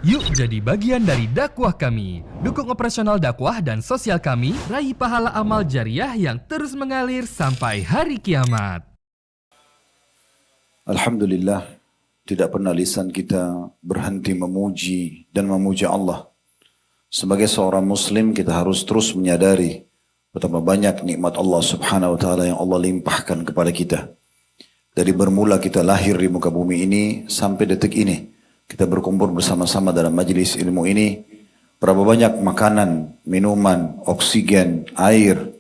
Yuk jadi bagian dari dakwah kami. Dukung operasional dakwah dan sosial kami, raih pahala amal jariah yang terus mengalir sampai hari kiamat. Alhamdulillah, tidak pernah lisan kita berhenti memuji dan memuja Allah. Sebagai seorang muslim kita harus terus menyadari betapa banyak nikmat Allah subhanahu wa ta'ala yang Allah limpahkan kepada kita. Dari bermula kita lahir di muka bumi ini sampai detik ini. Kita berkumpul bersama-sama dalam majelis ilmu ini. Berapa banyak makanan, minuman, oksigen, air,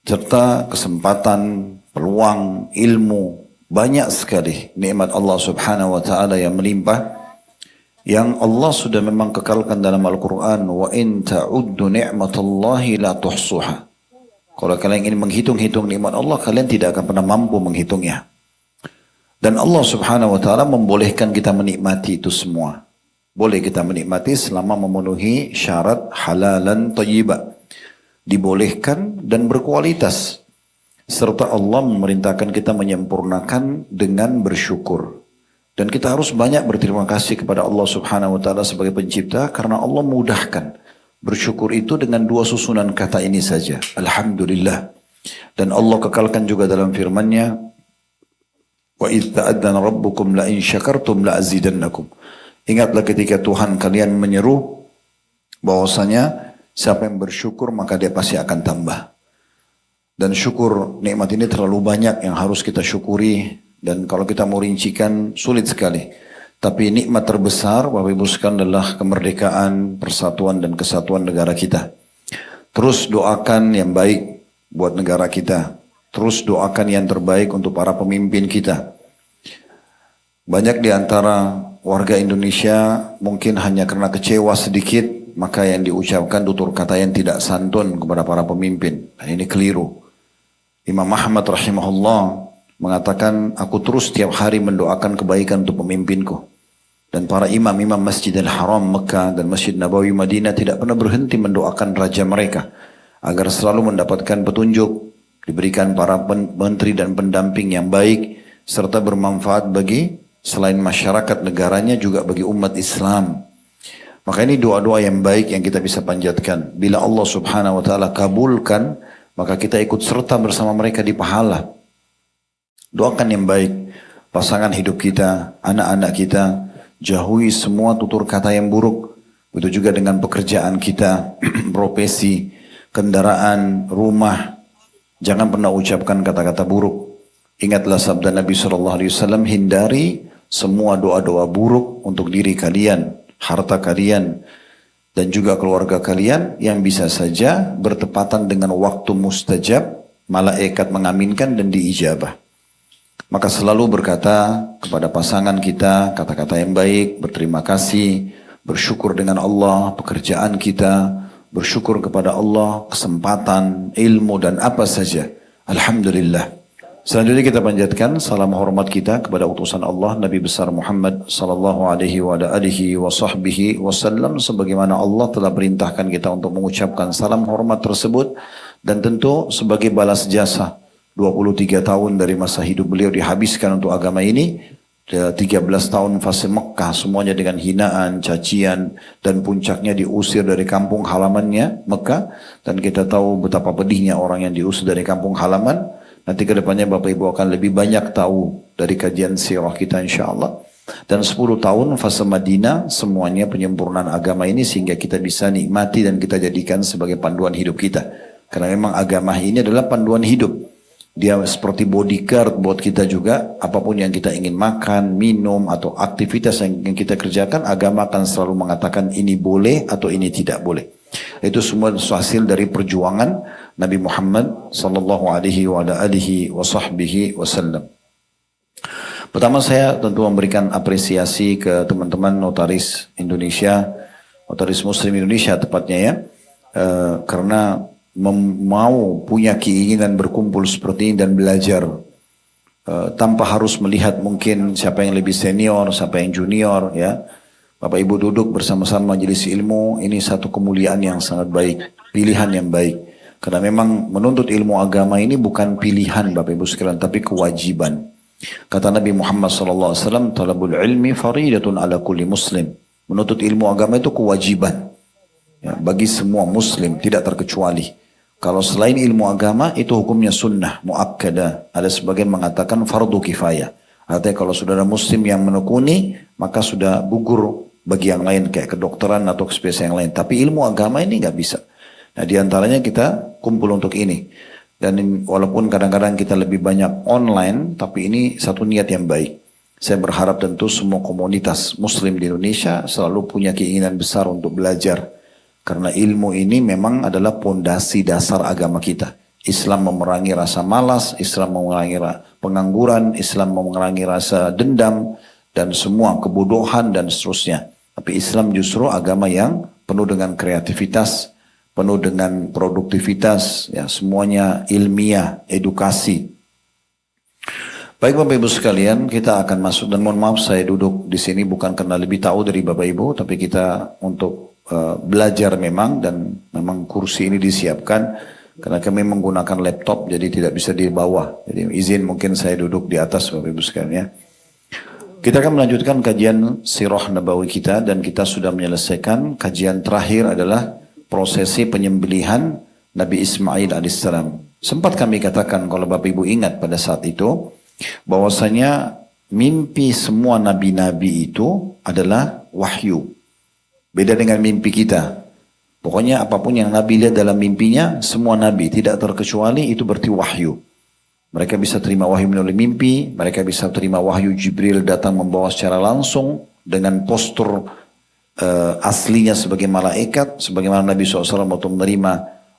serta kesempatan, peluang, ilmu. Banyak sekali nikmat Allah subhanahu wa ta'ala yang melimpah. Yang Allah sudah memang kekalkan dalam Al-Quran. Wa in ta'uddu ni'matallahi la tuhsuha. Kalau kalian ingin menghitung-hitung nikmat Allah, kalian tidak akan pernah mampu menghitungnya. Dan Allah subhanahu wa ta'ala membolehkan kita menikmati itu semua. Boleh kita menikmati selama memenuhi syarat halalan thayyibah. Dibolehkan dan berkualitas. Serta Allah memerintahkan kita menyempurnakan dengan bersyukur. Dan kita harus banyak berterima kasih kepada Allah subhanahu wa ta'ala sebagai pencipta. Karena Allah mudahkan. Bersyukur itu dengan dua susunan kata ini saja. Alhamdulillah. Dan Allah kekalkan juga dalam firman-Nya. Wa idh ta'adzana rabbukum la in syakartum la azidannakum. Ingatlah ketika Tuhan kalian menyeru bahwasanya siapa yang bersyukur maka dia pasti akan tambah. Dan syukur nikmat ini terlalu banyak yang harus kita syukuri dan kalau kita mau rincikan sulit sekali. Tapi nikmat terbesar Bapak Ibu sekalian adalah kemerdekaan, persatuan dan kesatuan negara kita. Terus doakan yang baik buat negara kita. Terus doakan yang terbaik untuk para pemimpin kita. Banyak di antara warga Indonesia mungkin hanya karena kecewa sedikit, maka yang diucapkan tutur kata yang tidak santun kepada para pemimpin. Dan ini keliru. Imam Ahmad rahimahullah mengatakan, aku terus setiap hari mendoakan kebaikan untuk pemimpinku. Dan para imam-imam Masjidil Haram Mekah dan Masjid Nabawi Madinah tidak pernah berhenti mendoakan raja mereka. Agar selalu mendapatkan petunjuk. Diberikan para menteri dan pendamping yang baik serta bermanfaat bagi selain masyarakat negaranya juga bagi umat Islam. Maka ini doa-doa yang baik yang kita bisa panjatkan. Bila Allah subhanahu wa ta'ala kabulkan, maka kita ikut serta bersama mereka di pahala. Doakan yang baik, pasangan hidup kita, anak-anak kita, jauhi semua tutur kata yang buruk. Begitu juga dengan pekerjaan kita, profesi, kendaraan, rumah. Jangan pernah ucapkan kata-kata buruk. Ingatlah sabda Nabi SAW, hindari semua doa-doa buruk untuk diri kalian, harta kalian, dan juga keluarga kalian yang bisa saja bertepatan dengan waktu mustajab, malaikat mengaminkan dan diijabah. Maka selalu berkata kepada pasangan kita, kata-kata yang baik, berterima kasih, bersyukur dengan Allah, pekerjaan kita, bersyukur kepada Allah, kesempatan, ilmu dan apa saja. Alhamdulillah. Selanjutnya kita panjatkan salam hormat kita kepada utusan Allah Nabi besar Muhammad sallallahu alaihi wa alihi wa sahbihi wasallam sebagaimana Allah telah perintahkan kita untuk mengucapkan salam hormat tersebut dan tentu sebagai balas jasa 23 tahun dari masa hidup beliau dihabiskan untuk agama ini. 13 tahun fase Mekah semuanya dengan hinaan, cacian dan puncaknya diusir dari kampung halamannya Mekah dan kita tahu betapa pedihnya orang yang diusir dari kampung halaman. Nanti ke depannya Bapak Ibu akan lebih banyak tahu dari kajian sirah kita insyaAllah. Dan 10 tahun fase Madinah semuanya penyempurnaan agama ini sehingga kita bisa nikmati dan kita jadikan sebagai panduan hidup kita. Karena memang agama ini adalah panduan hidup. Dia seperti bodyguard buat kita juga. Apapun yang kita ingin makan, minum, atau aktivitas yang kita kerjakan, agama akan selalu mengatakan ini boleh atau ini tidak boleh. Itu semua hasil dari perjuangan Nabi Muhammad sallallahu alaihi wa alihi wa sahbihi wasallam. Pertama saya tentu memberikan apresiasi ke teman-teman notaris Indonesia, notaris Muslim Indonesia tepatnya ya, karena mau punya keinginan berkumpul seperti ini dan belajar tanpa harus melihat mungkin siapa yang lebih senior, siapa yang junior ya. Bapak Ibu duduk bersama-sama majelis ilmu, ini satu kemuliaan yang sangat baik, pilihan yang baik. Karena memang menuntut ilmu agama ini bukan pilihan Bapak Ibu sekalian, tapi kewajiban. Kata Nabi Muhammad SAW, talabul ilmi faridatun ala kulli muslim. Menuntut ilmu agama itu kewajiban. Ya, bagi semua muslim, tidak terkecuali. Kalau selain ilmu agama, itu hukumnya sunnah, mu'akkadah. Ada sebagian mengatakan fardu kifayah. Artinya kalau sudah ada muslim yang menekuni, maka sudah gugur bagi yang lain, kayak kedokteran atau spesies yang lain. Tapi ilmu agama ini nggak bisa. Nah diantaranya kita kumpul untuk ini. Dan walaupun kadang-kadang kita lebih banyak online, tapi ini satu niat yang baik. Saya berharap tentu semua komunitas muslim di Indonesia selalu punya keinginan besar untuk belajar. Karena ilmu ini memang adalah pondasi dasar agama kita. Islam memerangi rasa malas, Islam memerangi pengangguran, Islam memerangi rasa dendam, dan semua kebodohan dan seterusnya. Tapi Islam justru agama yang penuh dengan kreativitas, penuh dengan produktivitas, ya semuanya ilmiah, edukasi. Baik Bapak Ibu sekalian, kita akan masuk, dan mohon maaf saya duduk di sini bukan karena lebih tahu dari Bapak Ibu, tapi kita untuk belajar memang, dan memang kursi ini disiapkan karena kami menggunakan laptop jadi tidak bisa di bawah. Jadi izin mungkin saya duduk di atas Bapak Ibu sekalian ya. Kita akan melanjutkan kajian sirah nabawi kita, dan kita sudah menyelesaikan kajian terakhir adalah prosesi penyembelihan Nabi Ismail alaihissalam. Sempat kami katakan kalau Bapak Ibu ingat pada saat itu bahwasanya mimpi semua nabi-nabi itu adalah wahyu. Beda dengan mimpi kita. Pokoknya apapun yang Nabi lihat dalam mimpinya, semua Nabi tidak terkecuali itu berarti wahyu. Mereka bisa terima wahyu melalui mimpi, mereka bisa terima wahyu Jibril datang membawa secara langsung dengan postur aslinya sebagai malaikat, sebagaimana Nabi SAW waktu menerima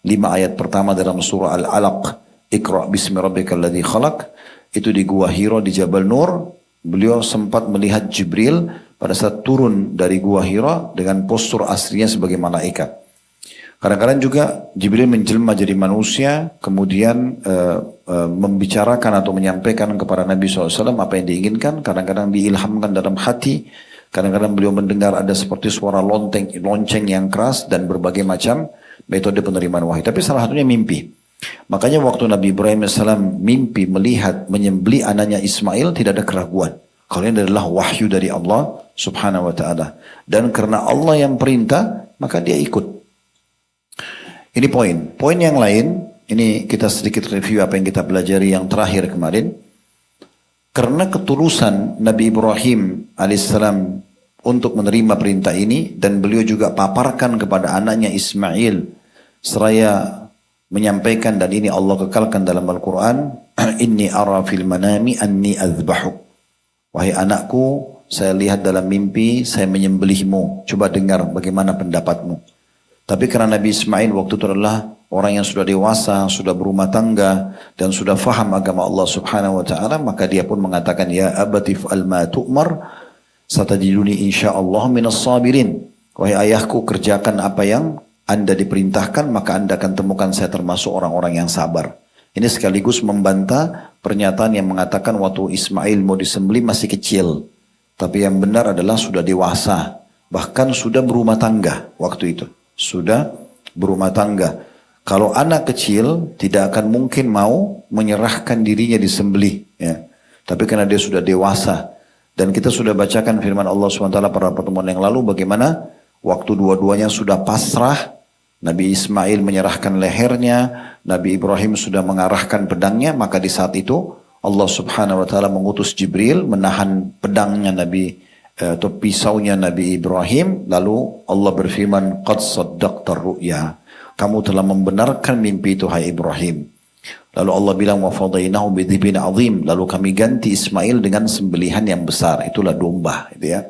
5 ayat pertama dalam surah Al-Alaq, Iqra' bismi rabbikal ladzi khalaq, itu di Gua Hira di Jabal Nur. Beliau sempat melihat Jibril pada saat turun dari Gua Hira dengan postur aslinya sebagai malaikat. Kadang-kadang juga Jibril menjelma jadi manusia, kemudian membicarakan atau menyampaikan kepada Nabi SAW apa yang diinginkan. Kadang-kadang diilhamkan dalam hati, kadang-kadang beliau mendengar ada seperti suara lonceng yang keras, dan berbagai macam metode penerimaan wahyu. Tapi salah satunya mimpi. Makanya waktu Nabi Ibrahim AS mimpi melihat menyembelih anaknya Ismail, tidak ada keraguan. Kalau ini adalah wahyu dari Allah subhanahu wa ta'ala. Dan karena Allah yang perintah, maka dia ikut. Ini poin. Poin yang lain, ini kita sedikit review apa yang kita pelajari yang terakhir kemarin. Karena ketulusan Nabi Ibrahim alaihissalam untuk menerima perintah ini, dan beliau juga paparkan kepada anaknya Ismail, seraya menyampaikan, dan ini Allah kekalkan dalam Al-Quran, inni ara fil manami anni azbahuk. Wahai anakku, saya lihat dalam mimpi, saya menyembelihmu. Coba dengar bagaimana pendapatmu. Tapi karena Nabi Ismail waktu itu adalah orang yang sudah dewasa, sudah berumah tangga, dan sudah faham agama Allah subhanahu wa ta'ala, maka dia pun mengatakan, ya abatif al-ma tu'mar, satajiduni insyaallah minas sabirin. Wahai ayahku, kerjakan apa yang Anda diperintahkan, maka Anda akan temukan saya termasuk orang-orang yang sabar. Ini sekaligus membantah pernyataan yang mengatakan waktu Ismail mau disembelih masih kecil. Tapi yang benar adalah sudah dewasa. Bahkan sudah berumah tangga waktu itu. Sudah berumah tangga. Kalau anak kecil tidak akan mungkin mau menyerahkan dirinya disembelih. Ya. Tapi karena dia sudah dewasa. Dan kita sudah bacakan firman Allah SWT pada pertemuan yang lalu bagaimana waktu dua-duanya sudah pasrah, Nabi Ismail menyerahkan lehernya, Nabi Ibrahim sudah mengarahkan pedangnya, maka di saat itu Allah subhanahu wa ta'ala mengutus Jibril menahan pedangnya Nabi atau pisaunya Nabi Ibrahim, lalu Allah berfirman, qad saddaqtar ru'ya, kamu telah membenarkan mimpi itu hai Ibrahim. Lalu Allah bilang, wa fadainahu bidhibin azim, lalu kami ganti Ismail dengan sembelihan yang besar, itulah domba, gitu ya.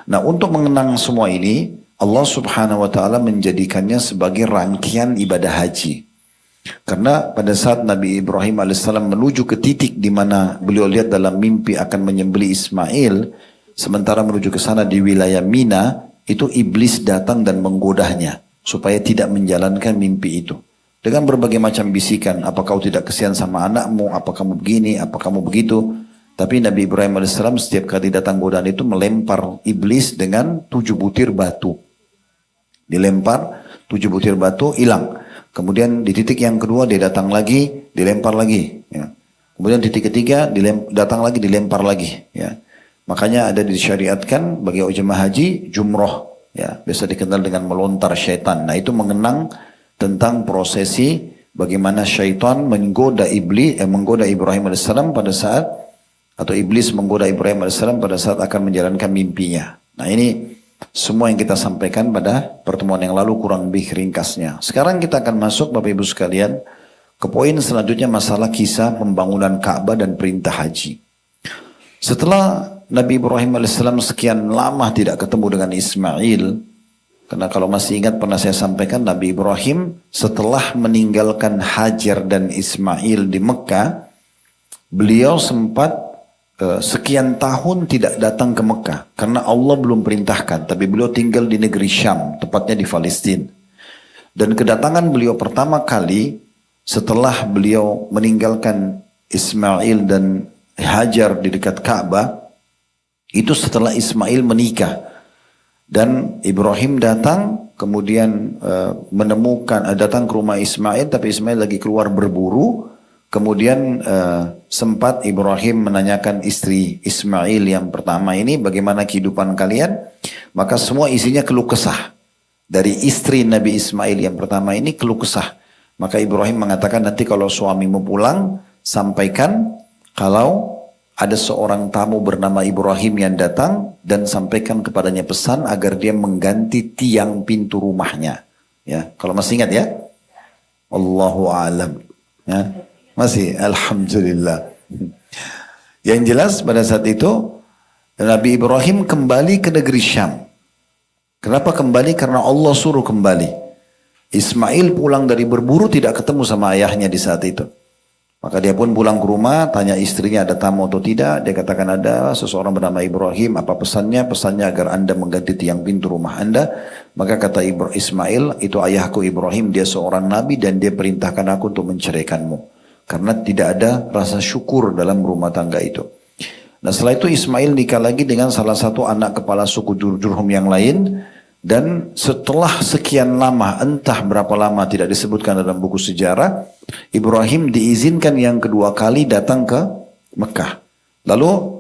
Nah, untuk mengenang semua ini, Allah subhanahu wa ta'ala menjadikannya sebagai rangkaian ibadah haji. Karena pada saat Nabi Ibrahim alaihissalam menuju ke titik di mana beliau lihat dalam mimpi akan menyembelih Ismail, sementara menuju ke sana di wilayah Mina, itu iblis datang dan menggodanya supaya tidak menjalankan mimpi itu. Dengan berbagai macam bisikan, apa kau tidak kesian sama anakmu, apa kamu begini, apa kamu begitu. Tapi Nabi Ibrahim alaihissalam setiap kali datang godaan itu melempar iblis dengan 7 butir batu. Dilempar 7 butir batu, hilang. Kemudian di titik yang kedua dia datang lagi, dilempar lagi. Ya. Kemudian titik ketiga datang lagi, dilempar lagi. Ya. Makanya ada disyariatkan bagi jemaah haji jumroh, ya, biasa dikenal dengan melontar syaitan. Nah, itu mengenang tentang prosesi bagaimana syaitan menggoda Ibrahim alaihissalam pada saat, atau iblis menggoda Ibrahim alaihissalam pada saat akan menjalankan mimpinya. Nah, ini semua yang kita sampaikan pada pertemuan yang lalu kurang lebih ringkasnya. Sekarang kita akan masuk Bapak Ibu sekalian ke poin selanjutnya, masalah kisah pembangunan Ka'bah dan perintah haji. Setelah Nabi Ibrahim alaihissalam sekian lama tidak ketemu dengan Ismail, karena kalau masih ingat pernah saya sampaikan, Nabi Ibrahim setelah meninggalkan Hajar dan Ismail di Mekah, beliau sempat sekian tahun tidak datang ke Mekah karena Allah belum perintahkan, tapi beliau tinggal di negeri Syam, tepatnya di Palestina. Dan kedatangan beliau pertama kali setelah beliau meninggalkan Ismail dan Hajar di dekat Ka'bah, itu setelah Ismail menikah. Dan Ibrahim datang, kemudian datang ke rumah Ismail, tapi Ismail lagi keluar berburu. Kemudian sempat Ibrahim menanyakan istri Ismail yang pertama ini, bagaimana kehidupan kalian? Maka semua isinya keluh kesah. Dari istri Nabi Ismail yang pertama ini keluh kesah. Maka Ibrahim mengatakan, nanti kalau suamimu pulang, sampaikan kalau ada seorang tamu bernama Ibrahim yang datang, dan sampaikan kepadanya pesan agar dia mengganti tiang pintu rumahnya. Ya, kalau masih ingat ya. Allahu a'lam. Ya, masih, alhamdulillah. Yang jelas pada saat itu Nabi Ibrahim kembali ke negeri Syam. Kenapa kembali? Karena Allah suruh kembali. Ismail pulang dari berburu tidak ketemu sama ayahnya di saat itu. Maka dia pun pulang ke rumah, tanya istrinya ada tamu atau tidak. Dia katakan ada seseorang bernama Ibrahim. Apa pesannya? Pesannya agar anda mengganti tiang pintu rumah anda. Maka kata Ismail, itu ayahku Ibrahim, dia seorang nabi dan dia perintahkan aku untuk menceraikanmu. Karena tidak ada rasa syukur dalam rumah tangga itu. Nah, setelah itu Ismail nikah lagi dengan salah satu anak kepala suku Jurhum yang lain. Dan setelah sekian lama, entah berapa lama tidak disebutkan dalam buku sejarah, Ibrahim diizinkan yang kedua kali datang ke Mekah. Lalu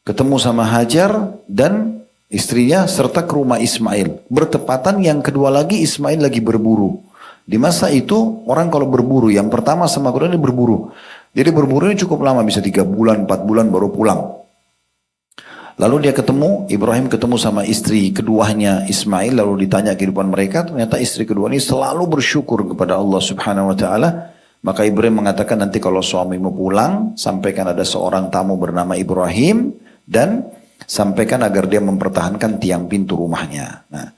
ketemu sama Hajar dan istrinya serta ke rumah Ismail. Bertepatan yang kedua lagi Ismail lagi berburu. Di masa itu orang kalau berburu, yang pertama sama kedua ini berburu. Jadi berburunya cukup lama, bisa 3 bulan, 4 bulan baru pulang. Lalu dia Ibrahim ketemu sama istri keduanya Ismail, lalu ditanya kehidupan mereka. Ternyata istri kedua ini selalu bersyukur kepada Allah Subhanahu wa taala. Maka Ibrahim mengatakan, nanti kalau suamimu pulang, sampaikan ada seorang tamu bernama Ibrahim dan sampaikan agar dia mempertahankan tiang pintu rumahnya. Nah,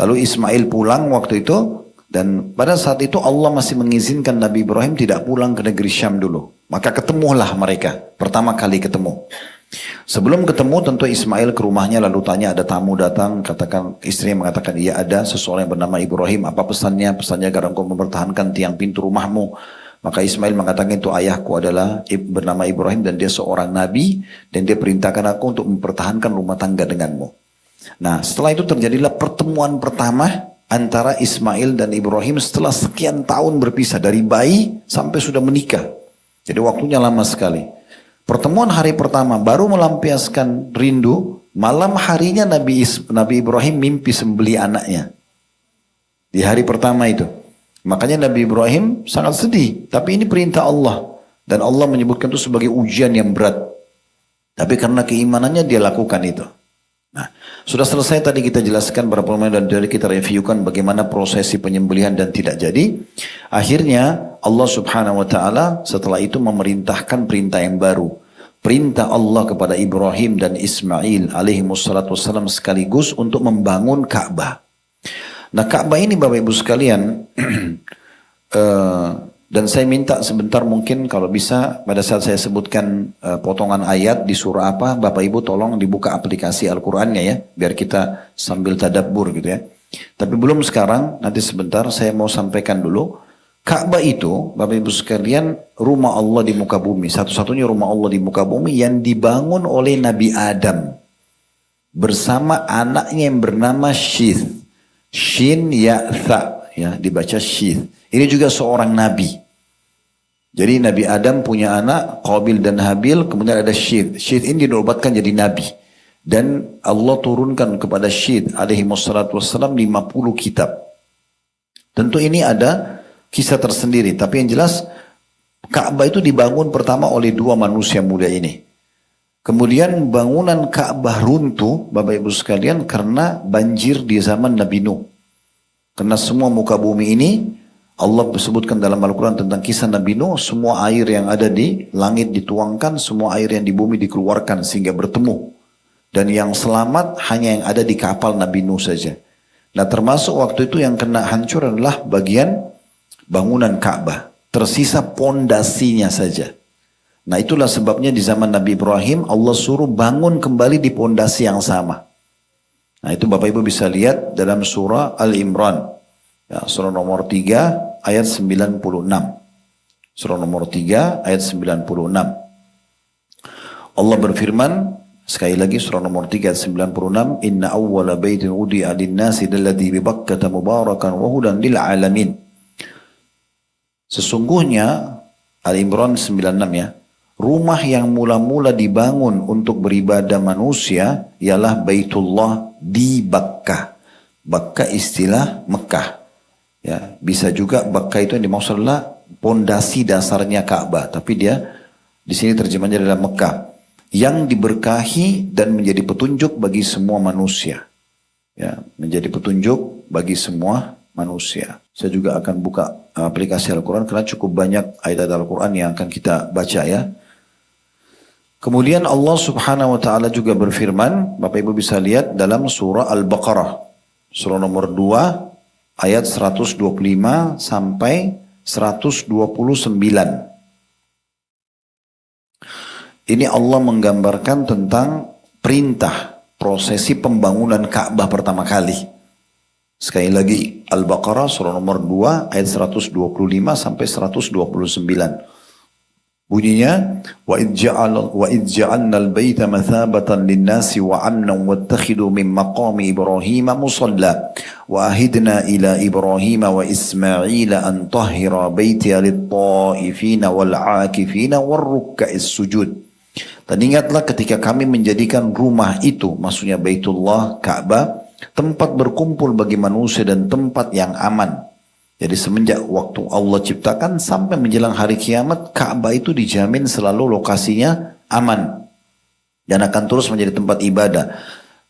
lalu Ismail pulang waktu itu, dan pada saat itu Allah masih mengizinkan Nabi Ibrahim tidak pulang ke negeri Syam dulu. Maka ketemulah mereka, pertama kali ketemu. Sebelum ketemu tentu Ismail ke rumahnya lalu tanya ada tamu datang, katakan istrinya mengatakan iya ada seseorang yang bernama Ibrahim, apa pesannya? Pesannya agar engkau mempertahankan tiang pintu rumahmu. Maka Ismail mengatakan itu ayahku adalah bernama Ibrahim dan dia seorang nabi dan dia perintahkan aku untuk mempertahankan rumah tangga denganmu. Nah, setelah itu terjadilah pertemuan pertama antara Ismail dan Ibrahim setelah sekian tahun berpisah, dari bayi sampai sudah menikah. Jadi waktunya lama sekali. Pertemuan hari pertama baru melampiaskan rindu, malam harinya Nabi Ibrahim mimpi sembelih anaknya. Di hari pertama itu. Makanya Nabi Ibrahim sangat sedih, tapi ini perintah Allah. Dan Allah menyebutkan itu sebagai ujian yang berat. Tapi karena keimanannya dia lakukan itu. Nah, sudah selesai tadi kita jelaskan berapa lama dan dari kita reviewkan bagaimana prosesi penyembelihan dan tidak jadi. Akhirnya Allah Subhanahu wa taala setelah itu memerintahkan perintah yang baru. Perintah Allah kepada Ibrahim dan Ismail alaihi wassalatu wassalam sekaligus untuk membangun Ka'bah. Nah, Ka'bah ini Bapak Ibu sekalian dan saya minta sebentar mungkin kalau bisa pada saat saya sebutkan potongan ayat di surah apa, Bapak Ibu tolong dibuka aplikasi Al-Qur'annya ya, biar kita sambil tadabbur gitu ya. Tapi belum sekarang, nanti sebentar saya mau sampaikan dulu. Ka'bah itu Bapak Ibu sekalian rumah Allah di muka bumi, satu-satunya rumah Allah di muka bumi yang dibangun oleh Nabi Adam bersama anaknya yang bernama Syith. Shin ya tha ya, dibaca Syith. Ini juga seorang nabi. Jadi Nabi Adam punya anak Qabil dan Habil, kemudian ada Syith. Syith ini dinobatkan jadi nabi. Dan Allah turunkan kepada Syed alaihi wassalatu wassalam 50 kitab. Tentu ini ada kisah tersendiri, tapi yang jelas Ka'bah itu dibangun pertama oleh dua manusia mulia ini. Kemudian bangunan Ka'bah runtuh, Bapak Ibu sekalian, karena banjir di zaman Nabi Nuh. Karena semua muka bumi ini, Allah sebutkan dalam Al-Quran tentang kisah Nabi Nuh, semua air yang ada di langit dituangkan, semua air yang di bumi dikeluarkan sehingga bertemu. Dan yang selamat hanya yang ada di kapal Nabi Nuh saja. Nah termasuk waktu itu yang kena hancur adalah bagian bangunan Ka'bah. Tersisa pondasinya saja. Nah itulah sebabnya di zaman Nabi Ibrahim Allah suruh bangun kembali di pondasi yang sama. Nah itu Bapak Ibu bisa lihat dalam surah Al-Imran. Ya, surah nomor 3 ayat 96. Surah nomor 3 ayat 96. Allah berfirman, sekali lagi surah nomor 3 ayat 96. Inna awwala baitin udi'a linnasi dalladhi bi Bakkata mubarakan wa hudan lil alamin. Sesungguhnya Al-Imran 96 ya. Rumah yang mula-mula dibangun untuk beribadah manusia ialah Baitullah di Bakkah. Bakkah istilah Mekah. Ya, bisa juga Bakkah itu yang dimaksud adalah pondasi dasarnya Ka'bah, tapi dia di sini terjemahnya adalah Mekah yang diberkahi dan menjadi petunjuk bagi semua manusia. Ya, menjadi petunjuk bagi semua manusia. Saya juga akan buka aplikasi Al-Quran karena cukup banyak ayat Al-Quran yang akan kita baca ya. Kemudian Allah subhanahu wa ta'ala juga berfirman, Bapak Ibu bisa lihat dalam surah Al-Baqarah. Surah nomor 2 ayat 125 sampai 129. Ini Allah menggambarkan tentang perintah prosesi pembangunan Ka'bah pertama kali. Sekali lagi Al-Baqarah surah nomor 2 ayat 125 sampai 129. Bunyinya wa idh ja'alna al-baita mathabatan lin-nasi wa 'amnan wattakhidhu min maqami Ibrahim musalla wa ahidna ila Ibrahim wa Ismail an tahhira baitiya lit-ta'ifina wal-'akifina war-rukka'is sujud. Dan ingatlah ketika kami menjadikan rumah itu, maksudnya Baitullah Ka'bah, tempat berkumpul bagi manusia dan tempat yang aman. Jadi semenjak waktu Allah ciptakan sampai menjelang hari kiamat, Ka'bah itu dijamin selalu lokasinya aman. Dan akan terus menjadi tempat ibadah.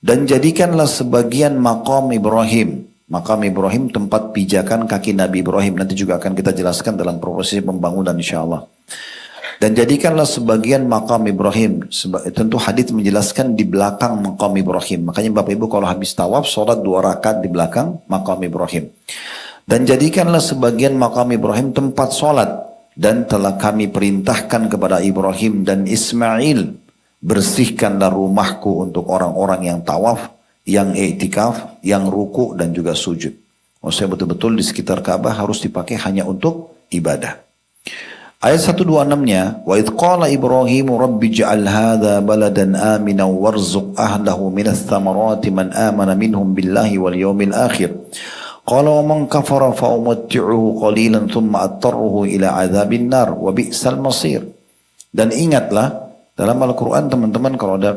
Dan jadikanlah sebagian maqam Ibrahim. Maqam Ibrahim tempat pijakan kaki Nabi Ibrahim. Nanti juga akan kita jelaskan dalam proses pembangunan insyaAllah. Dan jadikanlah sebagian maqam Ibrahim. Tentu hadits menjelaskan di belakang maqam Ibrahim. Makanya Bapak Ibu kalau habis tawaf, sholat 2 rakaat di belakang maqam Ibrahim. Dan jadikanlah sebagian maqam Ibrahim tempat sholat. Dan telah kami perintahkan kepada Ibrahim dan Ismail, bersihkanlah rumahku untuk orang-orang yang tawaf, yang i'tikaf, yang ruku dan juga sujud. Maksudnya betul-betul di sekitar Ka'bah harus dipakai hanya untuk ibadah. Ayat 126-nya, wa idh qala Ibrahim rabbi ja'al hadha baladan aminan warzuq ahlahu minas thamarati man amana minhum billahi wal yawmil akhir. Qala wa man kafara fa umatti'uhu qalilan thumma attarruhu ila adzabin nar wa bi'sal masir. Dan ingatlah dalam Al-Quran teman-teman, kalau ada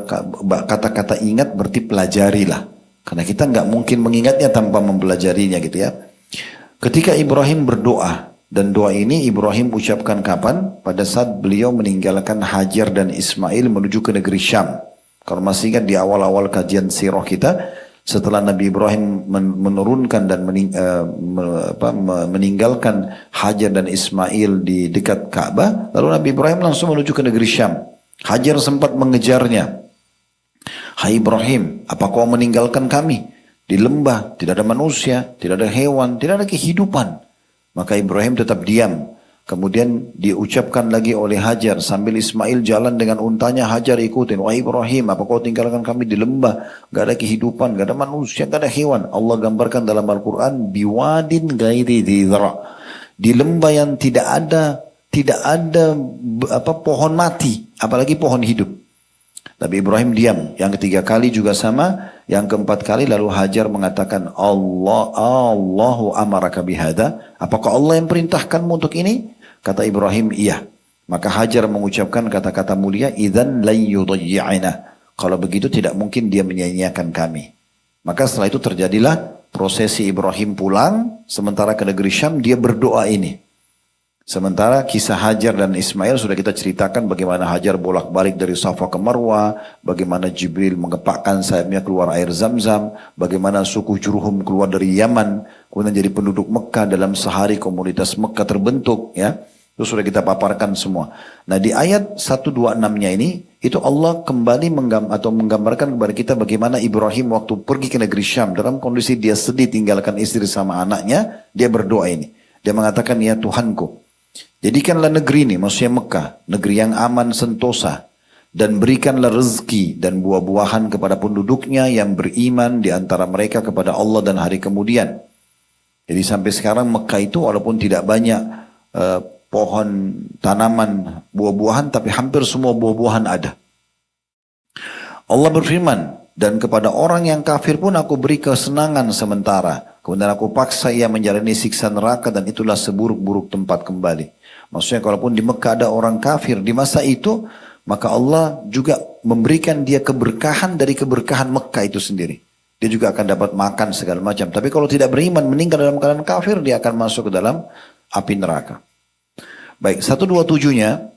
kata-kata ingat berarti pelajarilah. Karena kita nggak mungkin mengingatnya tanpa mempelajarinya gitu ya. Ketika Ibrahim berdoa, dan doa ini Ibrahim ucapkan kapan? Pada saat beliau meninggalkan Hajar dan Ismail menuju ke negeri Syam. Kalau masih ingat di awal-awal kajian sirah kita, setelah Nabi Ibrahim menurunkan dan meninggalkan Hajar dan Ismail di dekat Ka'bah, lalu Nabi Ibrahim langsung menuju ke negeri Syam. Hajar sempat mengejarnya. Hai Ibrahim, apa kau meninggalkan kami? Di lembah, tidak ada manusia, tidak ada hewan, tidak ada kehidupan. Maka Ibrahim tetap diam. Kemudian diucapkan lagi oleh Hajar sambil Ismail jalan dengan untanya, Hajar ikutin. Wahai Ibrahim, apa kau tinggalkan kami di lembah? Gak ada kehidupan, gak ada manusia, gak ada hewan. Allah gambarkan dalam Al-Quran, biwadin ghairi dzira. Di lembah yang tidak ada pohon mati, apalagi pohon hidup. Nabi Ibrahim diam. Yang ketiga kali juga sama. Yang keempat kali lalu Hajar mengatakan, Allahu amaraka bihada. Apakah Allah yang perintahkanmu untuk ini? Kata Ibrahim, iya. Maka Hajar mengucapkan kata-kata mulia, idzan lan yudayyi'ana. Kalau begitu tidak mungkin dia menyia-nyiakan kami. Maka setelah itu terjadilah prosesi Ibrahim pulang, sementara ke negeri Syam dia berdoa ini. Sementara kisah Hajar dan Ismail sudah kita ceritakan bagaimana Hajar bolak-balik dari Safa ke Marwah, bagaimana Jibril mengepakkan sayapnya keluar air Zam-Zam, bagaimana suku Jurhum keluar dari Yaman, kemudian jadi penduduk Mekah dalam sehari komunitas Mekah terbentuk, ya. Itu sudah kita paparkan semua. Nah di ayat 126-nya ini, itu Allah kembali menggambarkan kepada kita bagaimana Ibrahim waktu pergi ke negeri Syam, dalam kondisi dia sedih tinggalkan istri sama anaknya, dia berdoa ini. Dia mengatakan, ya Tuhanku, jadikanlah negeri ini, maksudnya Mekah, negeri yang aman sentosa, dan berikanlah rezeki dan buah-buahan kepada penduduknya yang beriman di antara mereka kepada Allah dan hari kemudian. Jadi sampai sekarang Mekah itu walaupun tidak banyak pohon, tanaman, buah-buahan, tapi hampir semua buah-buahan ada. Allah berfirman, dan kepada orang yang kafir pun aku beri kesenangan sementara. Kemudian aku paksa ia menjalani siksa neraka dan itulah seburuk-buruk tempat kembali. Maksudnya kalaupun di Mekah ada orang kafir di masa itu, maka Allah juga memberikan dia keberkahan dari keberkahan Mekah itu sendiri. Dia juga akan dapat makan segala macam. Tapi kalau tidak beriman, meninggal dalam keadaan kafir, dia akan masuk ke dalam api neraka. Baik, 127-nya,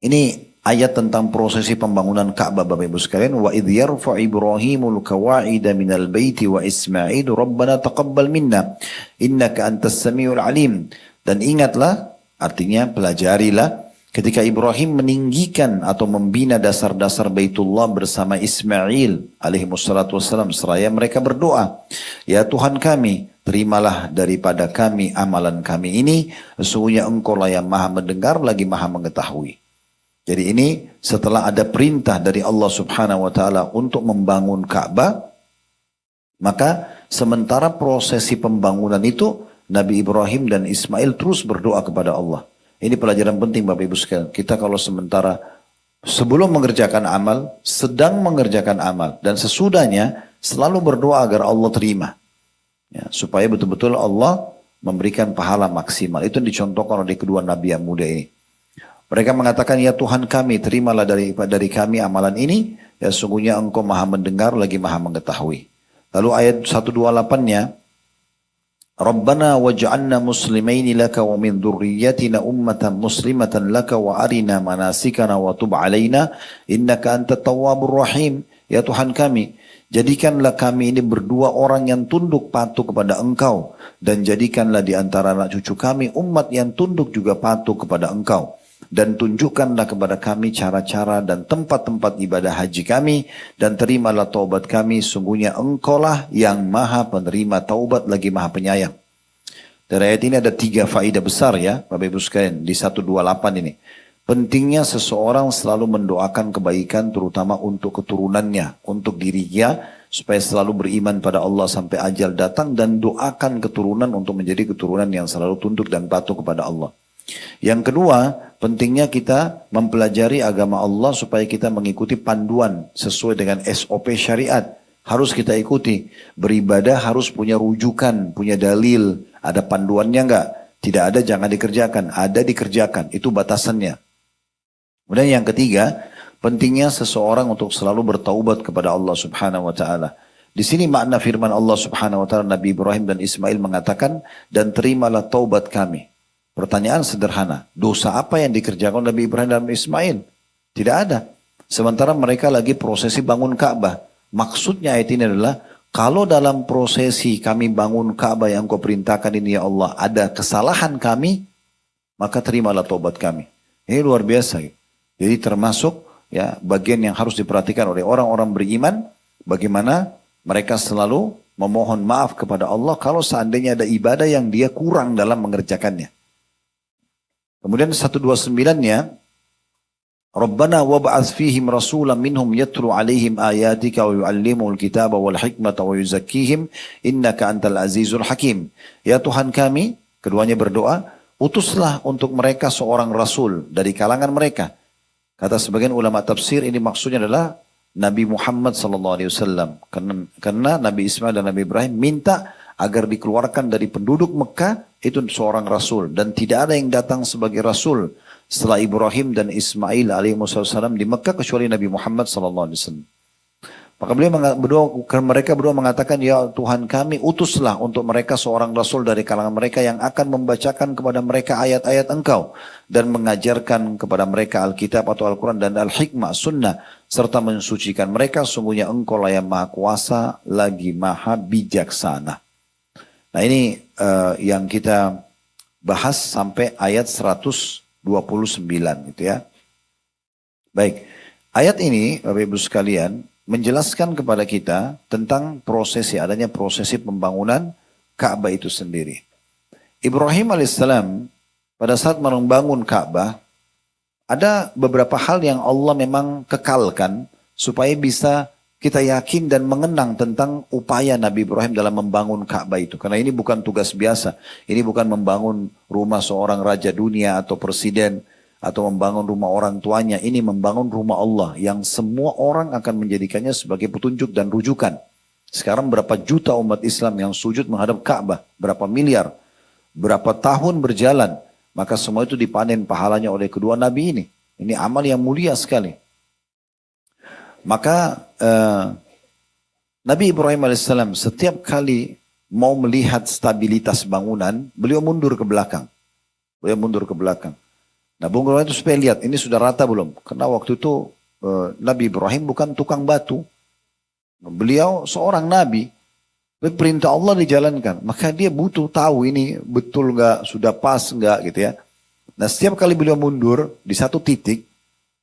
ini ayat tentang prosesi pembangunan Ka'bah Bapak Ibu sekalian. Wa idh yarfa Ibrahimul qawa'ida minal baiti wa Ismailu Rabbana taqabbal minna innaka antas samiul alim. Dan ingatlah, artinya pelajarilah, ketika Ibrahim meninggikan atau membina dasar-dasar Baitullah bersama Ismail alaihi wassalatu wassalam, seraya mereka berdoa, ya Tuhan kami, terimalah daripada kami amalan kami ini, sesungguhnya engkau lah yang maha mendengar lagi maha mengetahui. Jadi ini setelah ada perintah dari Allah subhanahu wa ta'ala untuk membangun Ka'bah, maka sementara prosesi pembangunan itu, Nabi Ibrahim dan Ismail terus berdoa kepada Allah. Ini pelajaran penting Bapak Ibu sekalian. Kita kalau sementara sebelum mengerjakan amal, sedang mengerjakan amal, dan sesudahnya selalu berdoa agar Allah terima. Ya, supaya betul-betul Allah memberikan pahala maksimal. Itu yang dicontohkan oleh kedua Nabi yang muda ini. Mereka mengatakan, ya Tuhan kami, terimalah dari kami amalan ini, ya sungguhnya engkau maha mendengar lagi maha mengetahui. Lalu ayat 128-nya, Rabbana waj'alna muslimaini laka wa min dhurriyyatina ummatan muslimatan laka wa arina manasikana wa tub alaina innaka antat tawwabur rahim. Ya Tuhan kami, jadikanlah kami ini berdua orang yang tunduk patuh kepada engkau, dan jadikanlah di antara anak cucu kami umat yang tunduk juga patuh kepada engkau. Dan tunjukkanlah kepada kami cara-cara dan tempat-tempat ibadah haji kami, dan terimalah taubat kami, sungguhnya engkaulah yang maha penerima taubat lagi maha penyayang. Dari ayat ini ada 3 faedah besar ya Bapak Ibu sekalian di 128 ini. Pentingnya seseorang selalu mendoakan kebaikan terutama untuk keturunannya, untuk dirinya, supaya selalu beriman pada Allah sampai ajal datang, dan doakan keturunan untuk menjadi keturunan yang selalu tunduk dan patuh kepada Allah. Yang kedua, pentingnya kita mempelajari agama Allah supaya kita mengikuti panduan sesuai dengan SOP syariat. Harus kita ikuti. Beribadah harus punya rujukan, punya dalil. Ada panduannya enggak? Tidak ada, jangan dikerjakan. Ada, dikerjakan. Itu batasannya. Kemudian yang ketiga, pentingnya seseorang untuk selalu bertaubat kepada Allah subhanahu wa ta'ala. Di sini makna firman Allah subhanahu wa ta'ala, Nabi Ibrahim dan Ismail mengatakan, dan terimalah taubat kami. Pertanyaan sederhana, dosa apa yang dikerjakan Nabi Ibrahim dan Ismail? Tidak ada. Sementara mereka lagi prosesi bangun Ka'bah. Maksudnya ayat ini adalah, kalau dalam prosesi kami bangun Ka'bah yang kau perintahkan ini ya Allah, ada kesalahan kami, maka terimalah taubat kami. Ini luar biasa. Jadi termasuk ya bagian yang harus diperhatikan oleh orang-orang beriman, bagaimana mereka selalu memohon maaf kepada Allah kalau seandainya ada ibadah yang dia kurang dalam mengerjakannya. Kemudian 129-nya, Rabbana wab'ats fihim rasulan minhum yatlu alaihim ayatika wa yu'allimuhul kitaba wal hikmata wa yuzakkihim innaka antal azizul hakim. Ya Tuhan kami, keduanya berdoa, utuslah untuk mereka seorang rasul dari kalangan mereka. Kata sebagian ulama tafsir, ini maksudnya adalah Nabi Muhammad SAW. Karena Nabi Ismail dan Nabi Ibrahim minta agar dikeluarkan dari penduduk Mekah, itu seorang rasul. Dan tidak ada yang datang sebagai rasul setelah Ibrahim dan Ismail alaihissalam di Mekah kecuali Nabi Muhammad sallallahu alaihi wasallam. Maka mereka berdua mengatakan, ya Tuhan kami, utuslah untuk mereka seorang rasul dari kalangan mereka yang akan membacakan kepada mereka ayat-ayat Engkau dan mengajarkan kepada mereka Alkitab atau Al-Quran dan Al-Hikmah, Sunnah, serta mensucikan mereka. Sungguhnya Engkau lah yang maha kuasa lagi maha bijaksana. Nah ini yang kita bahas sampai ayat 129 gitu ya. Baik, ayat ini Bapak Ibu sekalian menjelaskan kepada kita tentang adanya prosesi pembangunan Ka'bah itu sendiri. Ibrahim alaihissalam pada saat membangun Ka'bah, ada beberapa hal yang Allah memang kekalkan supaya bisa kita yakin dan mengenang tentang upaya Nabi Ibrahim dalam membangun Ka'bah itu. Karena ini bukan tugas biasa. Ini bukan membangun rumah seorang raja dunia atau presiden, atau membangun rumah orang tuanya. Ini membangun rumah Allah yang semua orang akan menjadikannya sebagai petunjuk dan rujukan. Sekarang berapa juta umat Islam yang sujud menghadap Ka'bah, berapa miliar, berapa tahun berjalan, maka semua itu dipanen pahalanya oleh kedua nabi ini. Ini amal yang mulia sekali. Maka Nabi Ibrahim alaihissalam setiap kali mau melihat stabilitas bangunan, beliau mundur ke belakang. Nah, Bung Ibrahim itu supaya lihat ini sudah rata belum? Karena waktu itu Nabi Ibrahim bukan tukang batu. Beliau seorang nabi. Perintah Allah dijalankan. Maka dia butuh tahu ini betul nggak, sudah pas nggak gitu ya. Nah, setiap kali beliau mundur di satu titik,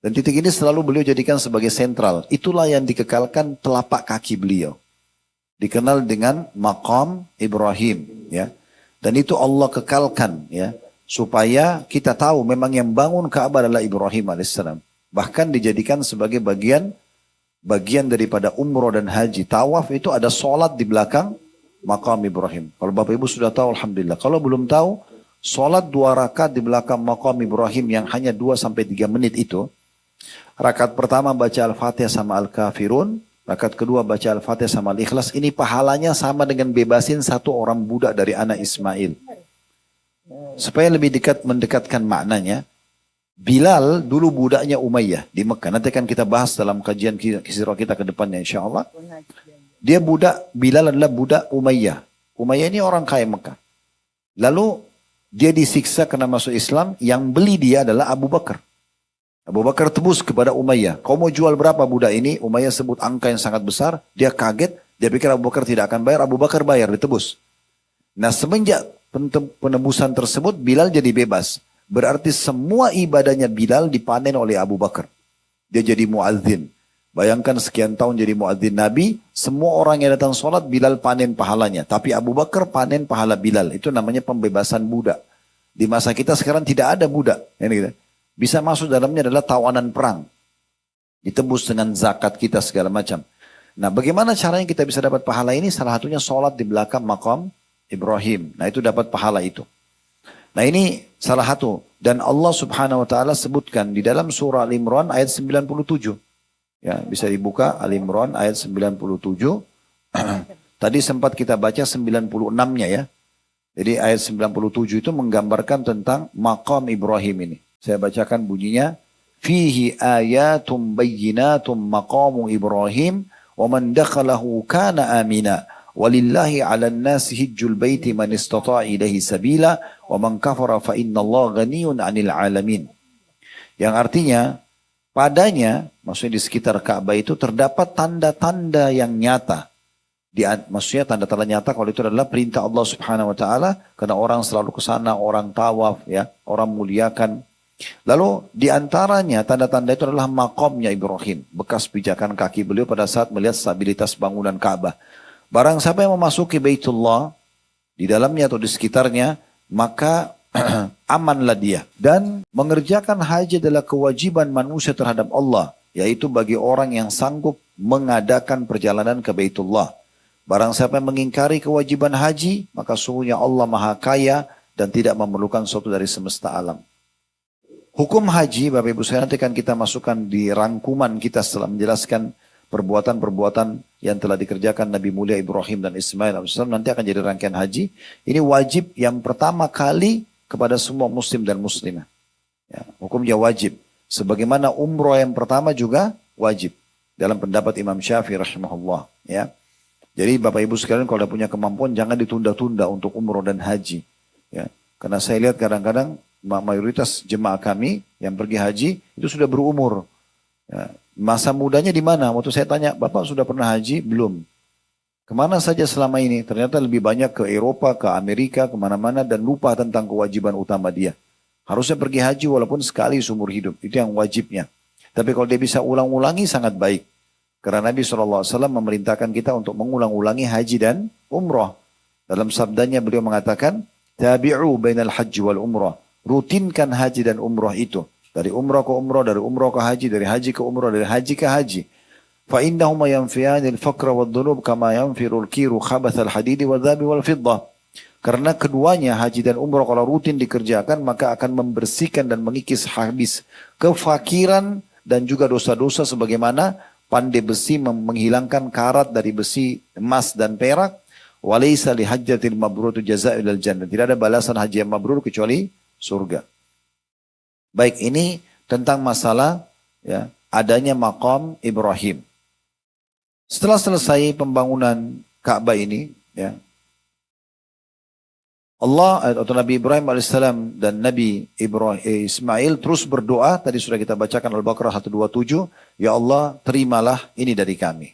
dan titik ini selalu beliau jadikan sebagai sentral. Itulah yang dikekalkan telapak kaki beliau. Dikenal dengan Maqam Ibrahim ya. Dan itu Allah kekalkan ya. Supaya kita tahu memang yang bangun Ka'bah adalah Ibrahim alaihissalam. Bahkan dijadikan sebagai bagian daripada umroh dan haji. Tawaf itu ada sholat di belakang Maqam Ibrahim. Kalau Bapak Ibu sudah tahu, alhamdulillah. Kalau belum tahu, sholat 2 rakaat di belakang Maqam Ibrahim yang hanya 2-3 menit itu. Rakaat pertama baca Al-Fatihah sama Al-Kafirun. Rakaat kedua baca Al-Fatihah sama Al-Ikhlas. Ini pahalanya sama dengan bebasin satu orang budak dari anak Ismail. Supaya lebih mendekatkan maknanya, Bilal dulu budaknya Umayyah di Mekah. Nanti akan kita bahas dalam kajian kisah kita ke depannya insya Allah. Bilal adalah budak Umayyah. Umayyah ini orang kaya Mekah. Lalu dia disiksa karena masuk Islam, yang beli dia adalah Abu Bakar. Abu Bakar tebus kepada Umayyah. Kau mau jual berapa budak ini? Umayyah sebut angka yang sangat besar. Dia kaget, dia pikir Abu Bakar tidak akan bayar. Abu Bakar bayar, ditebus. Nah, semenjak penebusan tersebut, Bilal jadi bebas. Berarti semua ibadahnya Bilal dipanen oleh Abu Bakar. Dia jadi muadzin. Bayangkan sekian tahun jadi muadzin Nabi, semua orang yang datang sholat Bilal panen pahalanya. Tapi Abu Bakar panen pahala Bilal. Itu namanya pembebasan budak. Di masa kita sekarang tidak ada budak. Bisa masuk dalamnya adalah tawanan perang. Ditebus dengan zakat kita segala macam. Nah, bagaimana caranya kita bisa dapat pahala ini? Salah satunya sholat di belakang Maqam Ibrahim. Nah, itu dapat pahala itu. Nah, ini salah satu. Dan Allah subhanahu wa ta'ala sebutkan di dalam surah Al-Imran ayat 97. Ya, bisa dibuka Al-Imran ayat 97. Tadi sempat kita baca 96-nya ya. Jadi ayat 97 itu menggambarkan tentang Maqam Ibrahim ini. Saya bacakan bunyinya. Fihi ayatum bayyinatum maqamu Ibrahim wa man dakhalahu kana amina. Walillahi 'alan nasi hijjul baiti man istata'a ilaihi sabila wa man kafara fa innallaha ghaniyun 'anil 'alamin. Yang artinya padanya, maksudnya di sekitar Ka'bah itu terdapat tanda-tanda yang nyata. Maksudnya tanda-tanda nyata kalau itu adalah perintah Allah Subhanahu wa taala, karena orang selalu ke sana, orang tawaf ya, orang muliakan. Lalu di antaranya tanda-tanda itu adalah makomnya Ibrahim, bekas pijakan kaki beliau pada saat melihat stabilitas bangunan Ka'bah. Barang siapa yang memasuki Baitullah di dalamnya atau di sekitarnya, maka amanlah dia. Dan mengerjakan haji adalah kewajiban manusia terhadap Allah, yaitu bagi orang yang sanggup mengadakan perjalanan ke Baitullah. Barang siapa yang mengingkari kewajiban haji, maka sungguhnya Allah Maha Kaya dan tidak memerlukan sesuatu dari semesta alam. Hukum haji, Bapak Ibu sekalian, nanti akan kita masukkan di rangkuman kita setelah menjelaskan perbuatan-perbuatan yang telah dikerjakan Nabi mulia Ibrahim dan Ismail alaihissalam nanti akan jadi rangkaian haji. Ini wajib yang pertama kali kepada semua muslim dan muslimah. Ya, hukumnya wajib. Sebagaimana umroh yang pertama juga wajib. Dalam pendapat Imam Syafi'i rahimahullah. Ya. Jadi Bapak Ibu sekalian kalau punya kemampuan jangan ditunda-tunda untuk umroh dan haji. Ya. Karena saya lihat kadang-kadang mayoritas jemaah kami yang pergi haji itu sudah berumur. Ya. Masa mudanya di mana? Waktu saya tanya, Bapak sudah pernah haji? Belum. Kemana saja selama ini? Ternyata lebih banyak ke Eropa, ke Amerika, kemana-mana dan lupa tentang kewajiban utama dia. Harusnya pergi haji walaupun sekali seumur hidup. Itu yang wajibnya. Tapi kalau dia bisa ulang-ulangi sangat baik. Karena Nabi SAW memerintahkan kita untuk mengulang-ulangi haji dan umrah. Dalam sabdanya beliau mengatakan, Tabi'u bainal haji wal umrah. Rutinkan haji dan umrah itu. Dari umrah ke umrah, dari umrah ke haji, dari haji ke umrah, dari haji ke haji. فَإِنَّهُمَا يَنْفِيَانِ الْفَقْرَ وَالذُّنُوبِ كَمَا يَنْفِرُ الْكِيرُ خَبَثَ الْحَدِيدِ وَالذَّهَبِ وَالْفِضَّةِ. Karena keduanya haji dan umrah kalau rutin dikerjakan maka akan membersihkan dan mengikis habis kefakiran dan juga dosa-dosa sebagaimana pandai besi menghilangkan karat dari besi emas dan perak. Walaysa li hajjatil mabrur jazaa'ul jannah. Tidak ada balasan haji yang mabrur kecuali surga. Baik, ini tentang masalah ya, adanya maqam Ibrahim. Setelah selesai pembangunan Ka'bah ini, ya, Allah atau Nabi Ibrahim alaihissalam dan Nabi Ismail terus berdoa. Tadi sudah kita bacakan Al-Baqarah 127. Ya Allah, terimalah ini dari kami.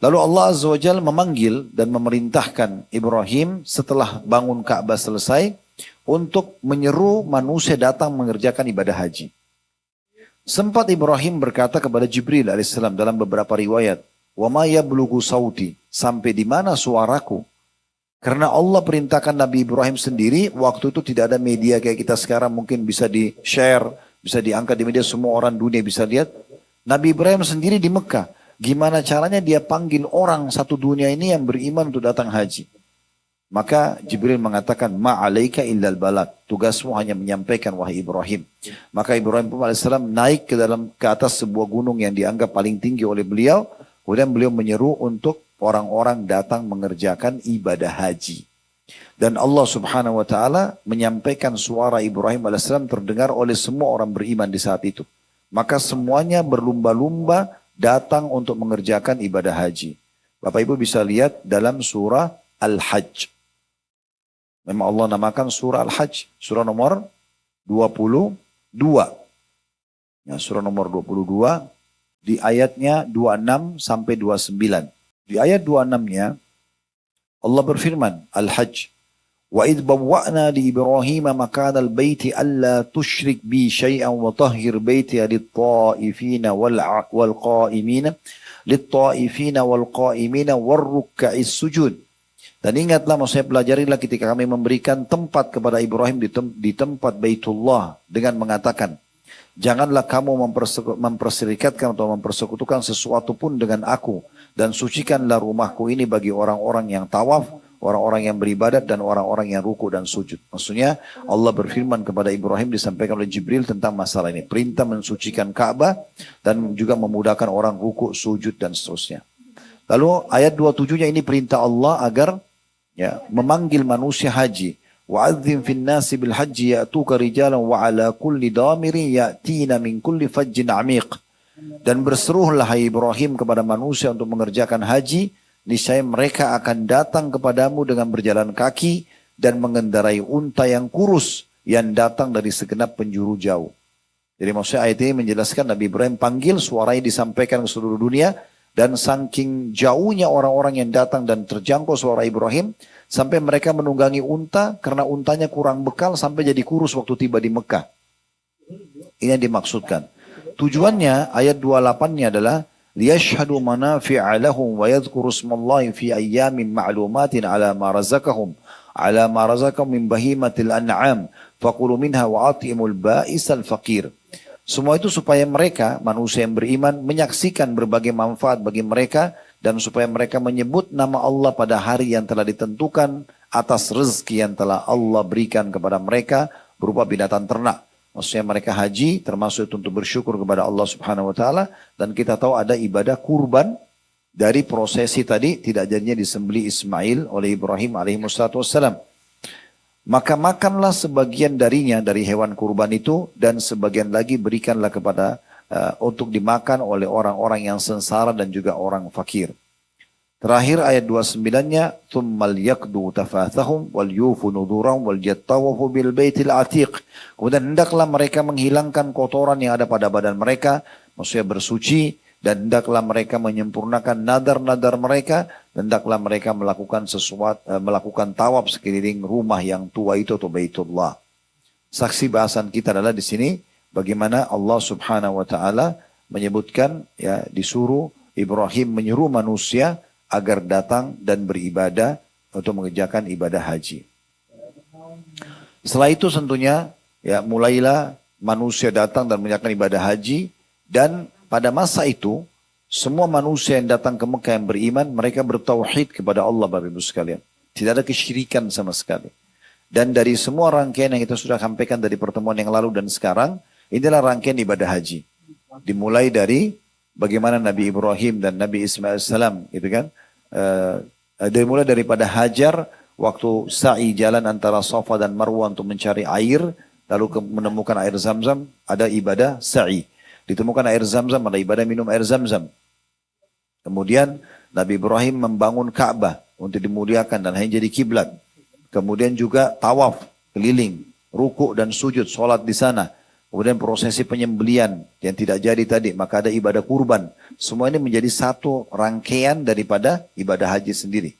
Lalu Allah Azza wa Jalla memanggil dan memerintahkan Ibrahim setelah bangun Ka'bah selesai untuk menyeru manusia datang mengerjakan ibadah haji. Sempat Ibrahim berkata kepada Jibril alaihissalam dalam beberapa riwayat, "Wa ma yablughu sauti?" Sampai di mana suaraku? Karena Allah perintahkan Nabi Ibrahim sendiri, waktu itu tidak ada media kayak kita sekarang mungkin bisa di-share, bisa diangkat di media, semua orang dunia bisa lihat. Nabi Ibrahim sendiri di Mekah. Gimana caranya dia panggil orang satu dunia ini yang beriman untuk datang haji? Maka Jibril mengatakan, ma'alaika illal balad. Tugasmu hanya menyampaikan wahai Ibrahim. Maka Ibrahim AS naik ke atas sebuah gunung yang dianggap paling tinggi oleh beliau. Kemudian beliau menyeru untuk orang-orang datang mengerjakan ibadah haji. Dan Allah subhanahu wa ta'ala menyampaikan suara Ibrahim AS terdengar oleh semua orang beriman di saat itu. Maka semuanya berlumba-lumba datang untuk mengerjakan ibadah haji. Bapak Ibu bisa lihat dalam surah Al-Hajj. Memang Allah namakan surah Al-Hajj. Surah nomor 22. Ya, surah nomor 22. Di ayatnya 26 sampai 29. Di ayat 26-nya Allah berfirman, Al-Hajj. Wa idh bawwa'na li Ibrahim makana al-baiti alla tusyrik bi syai'an wa tahhir baiti lit-ta'ifina wal-qa'imina wal-qa'imina war-ruk'a'is sujud. Dan ingatlah, maksudnya pelajarilah ketika kami memberikan tempat kepada Ibrahim di tempat Baitullah dengan mengatakan, janganlah kamu memperserikatkan atau mempersekutukan sesuatu pun dengan aku. Dan sucikanlah rumahku ini bagi orang-orang yang tawaf, orang-orang yang beribadat, dan orang-orang yang ruku dan sujud. Maksudnya Allah berfirman kepada Ibrahim disampaikan oleh Jibril tentang masalah ini. Perintah mensucikan Ka'bah dan juga memudahkan orang ruku, sujud, dan seterusnya. Lalu ayat 27-nya ini perintah Allah agar ya, memanggil manusia haji. Wa'adzim fin nasi bil haji ya'tuka rijalan wa ala kulli damirin ya'tina min kulli fajjin amiq. Dan berseruhlah hai Ibrahim kepada manusia untuk mengerjakan haji, niscaya mereka akan datang kepadamu dengan berjalan kaki dan mengendarai unta yang kurus yang datang dari segenap penjuru jauh. Jadi maksudnya ayat ini menjelaskan Nabi Ibrahim panggil, suaranya disampaikan ke seluruh dunia. Dan saking jauhnya orang-orang yang datang dan terjangkau suara Ibrahim, sampai mereka menunggangi unta karena untanya kurang bekal sampai jadi kurus waktu tiba di Mekah. Ini yang dimaksudkan. Tujuannya ayat 28-nya adalah liyashhadu manafi'a lahum wa yadhkuru ismallahi fi ayyamin ma'lumatin ala ma razaqahum min bahimatil an'am faqulu minha wa atimul ba'isal faqir. Semua itu supaya mereka, manusia yang beriman, menyaksikan berbagai manfaat bagi mereka dan supaya mereka menyebut nama Allah pada hari yang telah ditentukan atas rezeki yang telah Allah berikan kepada mereka berupa binatang ternak. Maksudnya mereka haji termasuk itu untuk bersyukur kepada Allah Subhanahu wa taala, dan kita tahu ada ibadah kurban dari prosesi tadi tidak jadinya disembelih Ismail oleh Ibrahim alaihi wassalam. Maka makanlah sebagian darinya dari hewan kurban itu, dan sebagian lagi berikanlah kepada untuk dimakan oleh orang-orang yang sengsara dan juga orang fakir. Terakhir ayat 29-nya, "Tsummal yaqdu tafathahum wal yufu nudurahum wal yattawafu bil baitil atiq." Kemudian hendaklah mereka menghilangkan kotoran yang ada pada badan mereka, maksudnya bersuci, dan hendaklah mereka menyempurnakan nadar-nadar mereka, dan hendaklah mereka melakukan melakukan tawaf sekeliling rumah yang tua itu atau Baitullah. Saksi bahasan kita adalah di sini bagaimana Allah Subhanahu wa taala menyebutkan, ya, disuruh Ibrahim menyuruh manusia agar datang dan beribadah untuk mengerjakan ibadah haji. Setelah itu tentunya, ya, mulailah manusia datang dan mengerjakan ibadah haji, dan pada masa itu semua manusia yang datang ke Mekah yang beriman, mereka bertauhid kepada Allah, Bapak Ibu sekalian. Tidak ada kesyirikan sama sekali. Dan dari semua rangkaian yang kita sudah sampaikan dari pertemuan yang lalu dan sekarang, inilah rangkaian ibadah haji. Dimulai dari bagaimana Nabi Ibrahim dan Nabi Ismail salam, gitu kan? Dimulai daripada Hajar waktu sa'i jalan antara Safa dan Marwah untuk mencari air, lalu menemukan air Zamzam, ada ibadah sa'i. Ditemukan air Zamzam, ada ibadah minum air Zamzam. Kemudian Nabi Ibrahim membangun Ka'bah untuk dimuliakan dan hanya jadi kiblat. Kemudian juga tawaf keliling, ruku dan sujud, sholat di sana. Kemudian prosesi penyembelian yang tidak jadi tadi, maka ada ibadah kurban. Semua ini menjadi satu rangkaian daripada ibadah haji sendiri.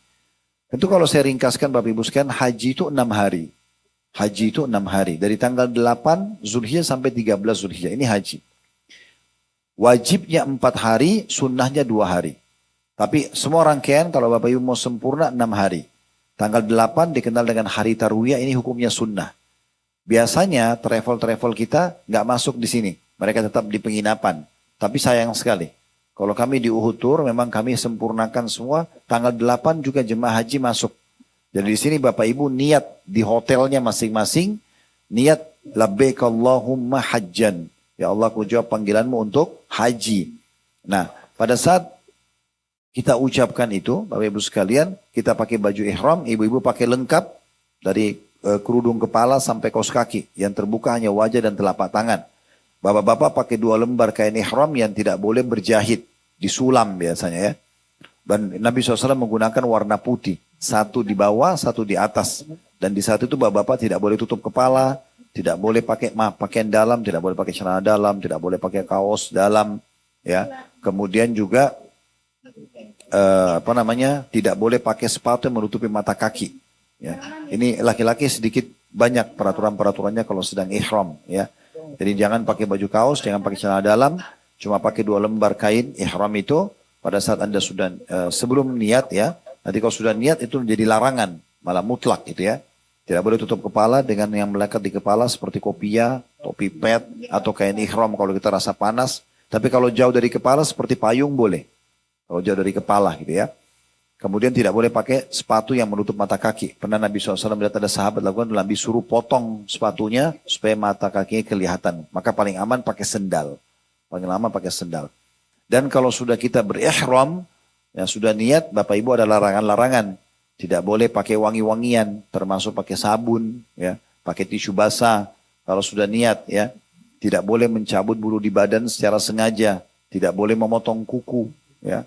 Tentu kalau saya ringkaskan Bapak Ibu sekalian, haji itu 6 hari. Haji itu 6 hari. Dari tanggal 8 Zulhijjah sampai 13 Zulhijjah. Ini haji. Wajibnya 4 hari, sunnahnya 2 hari. Tapi semua rangkaian kalau Bapak Ibu mau sempurna 6 hari. Tanggal 8 dikenal dengan hari tarwiyah, ini hukumnya sunnah. Biasanya travel-travel kita nggak masuk di sini. Mereka tetap di penginapan. Tapi sayang sekali. Kalau kami di Uhud Tour, memang kami sempurnakan semua. Tanggal 8 juga jemaah haji masuk. Jadi di sini Bapak Ibu niat di hotelnya masing-masing. Niat labbaik Allahumma hajjan. Ya Allah, aku jawab panggilanmu untuk haji. Nah, pada saat kita ucapkan itu, Bapak Ibu sekalian, kita pakai baju ihram, ibu-ibu pakai lengkap dari kerudung kepala sampai kaos kaki. Yang terbuka hanya wajah dan telapak tangan. Bapak-bapak pakai 2 lembar kain ihram yang tidak boleh berjahit. Disulam biasanya, ya. Dan Nabi SAW menggunakan warna putih. 1 di bawah, 1 di atas. Dan di saat itu bapak-bapak tidak boleh tutup kepala. Tidak boleh pakai pakaian dalam. Tidak boleh pakai celana dalam. Tidak boleh pakai kaos dalam. Ya. Kemudian juga tidak boleh pakai sepatu yang menutupi mata kaki. Ya. Ini laki-laki sedikit banyak peraturan-peraturannya kalau sedang ihram, ya. Jadi jangan pakai baju kaos, jangan pakai celana dalam, cuma pakai 2 lembar kain ihram itu pada saat Anda sudah sebelum niat, ya. Nanti kalau sudah niat itu menjadi larangan, malah mutlak gitu, ya. Tidak boleh tutup kepala dengan yang melekat di kepala seperti kopiah, topi pet atau kain ihram kalau kita rasa panas. Tapi kalau jauh dari kepala seperti payung boleh. Kalau jauh dari kepala gitu, ya. Kemudian tidak boleh pakai sepatu yang menutup mata kaki. Pernah Nabi SAW melihat ada sahabat lakukan, Nabi suruh potong sepatunya supaya mata kakinya kelihatan. Maka paling aman pakai sendal. Paling lama pakai sendal. Dan kalau sudah kita berihram, yang sudah niat, Bapak Ibu ada larangan-larangan. Tidak boleh pakai wangi-wangian, termasuk pakai sabun, ya, pakai tisu basah. Kalau sudah niat, ya, tidak boleh mencabut bulu di badan secara sengaja. Tidak boleh memotong kuku, ya.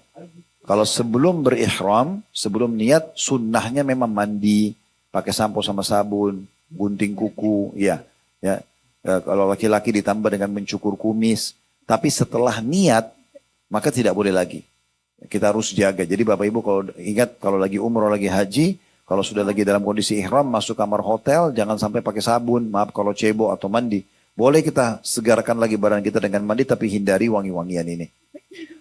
Kalau sebelum berihram, sebelum niat, sunnahnya memang mandi, pakai sampo sama sabun, gunting kuku, ya. Kalau laki-laki ditambah dengan mencukur kumis. Tapi setelah niat, maka tidak boleh lagi. Kita harus jaga. Jadi Bapak Ibu kalau ingat, kalau lagi umroh, lagi haji, kalau sudah lagi dalam kondisi ihram, masuk kamar hotel, jangan sampai pakai sabun, maaf kalau cebok atau mandi. Boleh kita segarkan lagi badan kita dengan mandi, tapi hindari wangi-wangian ini.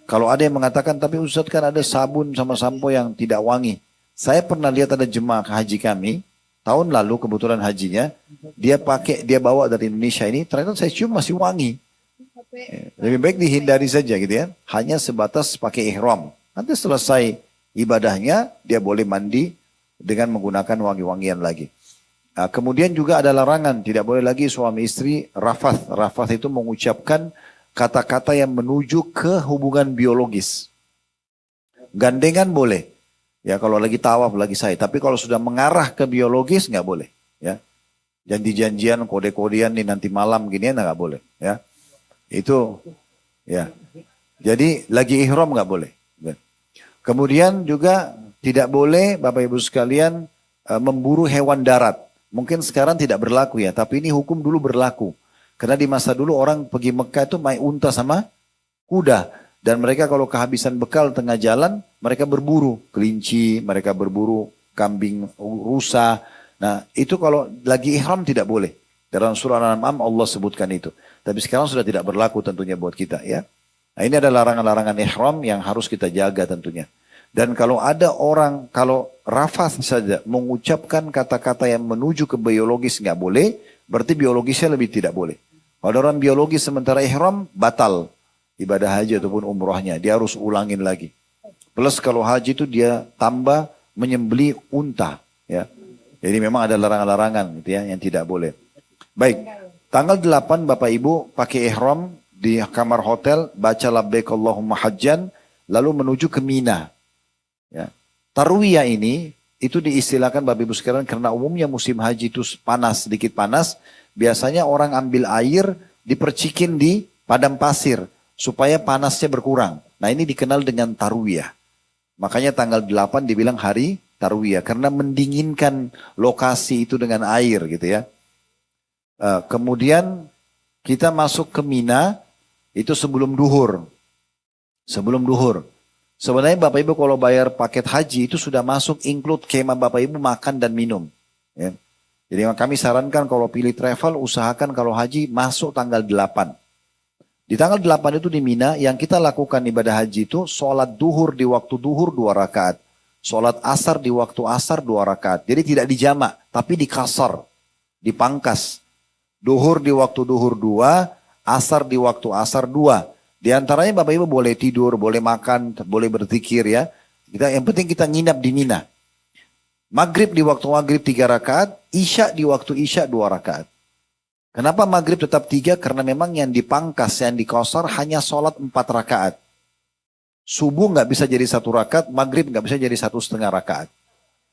Kalau ada yang mengatakan, tapi Ustaz kan ada sabun sama sampo yang tidak wangi. Saya pernah lihat ada jemaah haji kami, tahun lalu kebetulan hajinya, dia bawa dari Indonesia ini, ternyata saya cium masih wangi. Lebih baik dihindari saja gitu, ya. Hanya sebatas pakai ihram. Nanti selesai ibadahnya, dia boleh mandi dengan menggunakan wangi-wangian lagi. Nah, kemudian juga ada larangan, tidak boleh lagi suami istri rafath. Rafath itu mengucapkan kata-kata yang menuju ke hubungan biologis. Gandengan boleh, ya kalau lagi tawaf, lagi sa'i. Tapi kalau sudah mengarah ke biologis nggak boleh, ya. Janji-janjian, kode-kodean nih nanti malam gini nggak boleh, ya. Itu, ya. Jadi lagi ihram nggak boleh. Kemudian juga tidak boleh Bapak Ibu sekalian memburu hewan darat. Mungkin sekarang tidak berlaku ya, tapi ini hukum dulu berlaku. Karena di masa dulu orang pergi Mekah itu main unta sama kuda. Dan mereka kalau kehabisan bekal tengah jalan, mereka berburu kelinci, mereka berburu kambing rusa. Nah itu kalau lagi ihram tidak boleh. Dalam surah Al-An'am Allah sebutkan itu. Tapi sekarang sudah tidak berlaku tentunya buat kita ya. Nah ini ada larangan-larangan ihram yang harus kita jaga tentunya. Dan kalau ada orang, kalau rafath saja mengucapkan kata-kata yang menuju ke biologis nggak boleh, berarti biologisnya lebih tidak boleh. Kalau orang biologis sementara ihram, batal ibadah haji ataupun umrohnya. Dia harus ulangin lagi. Plus kalau haji itu dia tambah menyembeli unta. Ya. Jadi memang ada larangan-larangan gitu ya, yang tidak boleh. Baik, tanggal 8 Bapak Ibu pakai ihram di kamar hotel, baca labbaik Allahumma hajjan, lalu menuju ke Mina. Ya. Tarwiyah ini itu diistilahkan Bapak Ibu sekalian karena umumnya musim haji itu panas, sedikit panas. Biasanya orang ambil air dipercikin di padang pasir supaya panasnya berkurang. Nah ini dikenal dengan tarwiyah. Makanya tanggal 8 dibilang hari tarwiyah karena mendinginkan lokasi itu dengan air gitu ya. Kemudian kita masuk ke Mina itu sebelum duhur. Sebelum duhur. Sebenarnya Bapak Ibu kalau bayar paket haji itu sudah masuk include kemah Bapak Ibu makan dan minum. Ya. Jadi kami sarankan kalau pilih travel usahakan kalau haji masuk tanggal 8. Di tanggal 8 itu di Mina yang kita lakukan ibadah haji itu sholat duhur di waktu duhur 2 rakaat. Sholat asar di waktu asar 2 rakaat. Jadi tidak dijamak tapi dikasar, dipangkas. Duhur di waktu duhur 2, asar di waktu asar 2. Di antaranya Bapak Ibu boleh tidur, boleh makan, boleh berzikir ya. Yang penting kita nginap di Mina. Maghrib di waktu maghrib 3 rakaat, isya di waktu isya 2 rakaat. Kenapa maghrib tetap 3? Karena memang yang dipangkas, yang dikosar hanya sholat 4 rakaat. Subuh nggak bisa jadi 1 rakaat, maghrib nggak bisa jadi 1,5 rakaat.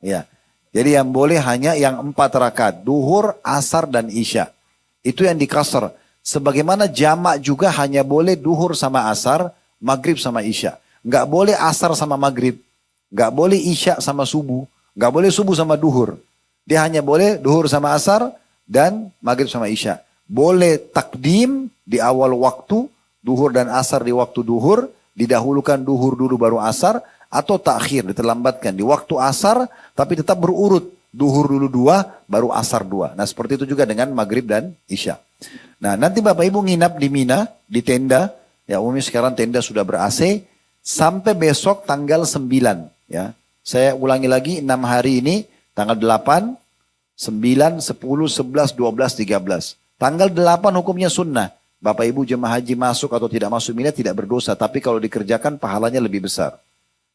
Ya. Jadi yang boleh hanya yang 4 rakaat, duhur, asar dan isya. Itu yang dikasar. Sebagaimana jamak juga hanya boleh duhur sama asar, maghrib sama isya. Nggak boleh asar sama maghrib. Nggak boleh isya sama subuh. Nggak boleh subuh sama duhur. Dia hanya boleh duhur sama asar dan maghrib sama isya. Boleh takdim di awal waktu, duhur dan asar di waktu duhur. Didahulukan duhur dulu baru asar. Atau takhir, diterlambatkan di waktu asar tapi tetap berurut. Duhur dulu 2, baru asar 2. Nah seperti itu juga dengan maghrib dan isya. Nah nanti Bapak Ibu nginap di Mina, di tenda. Ya umumnya sekarang tenda sudah ber-AC. Sampai besok tanggal 9. Ya. Saya ulangi lagi 6 hari ini. Tanggal 8, 9, 10, 11, 12, 13. Tanggal 8 hukumnya sunnah. Bapak Ibu jemaah haji masuk atau tidak masuk Mina tidak berdosa. Tapi kalau dikerjakan pahalanya lebih besar.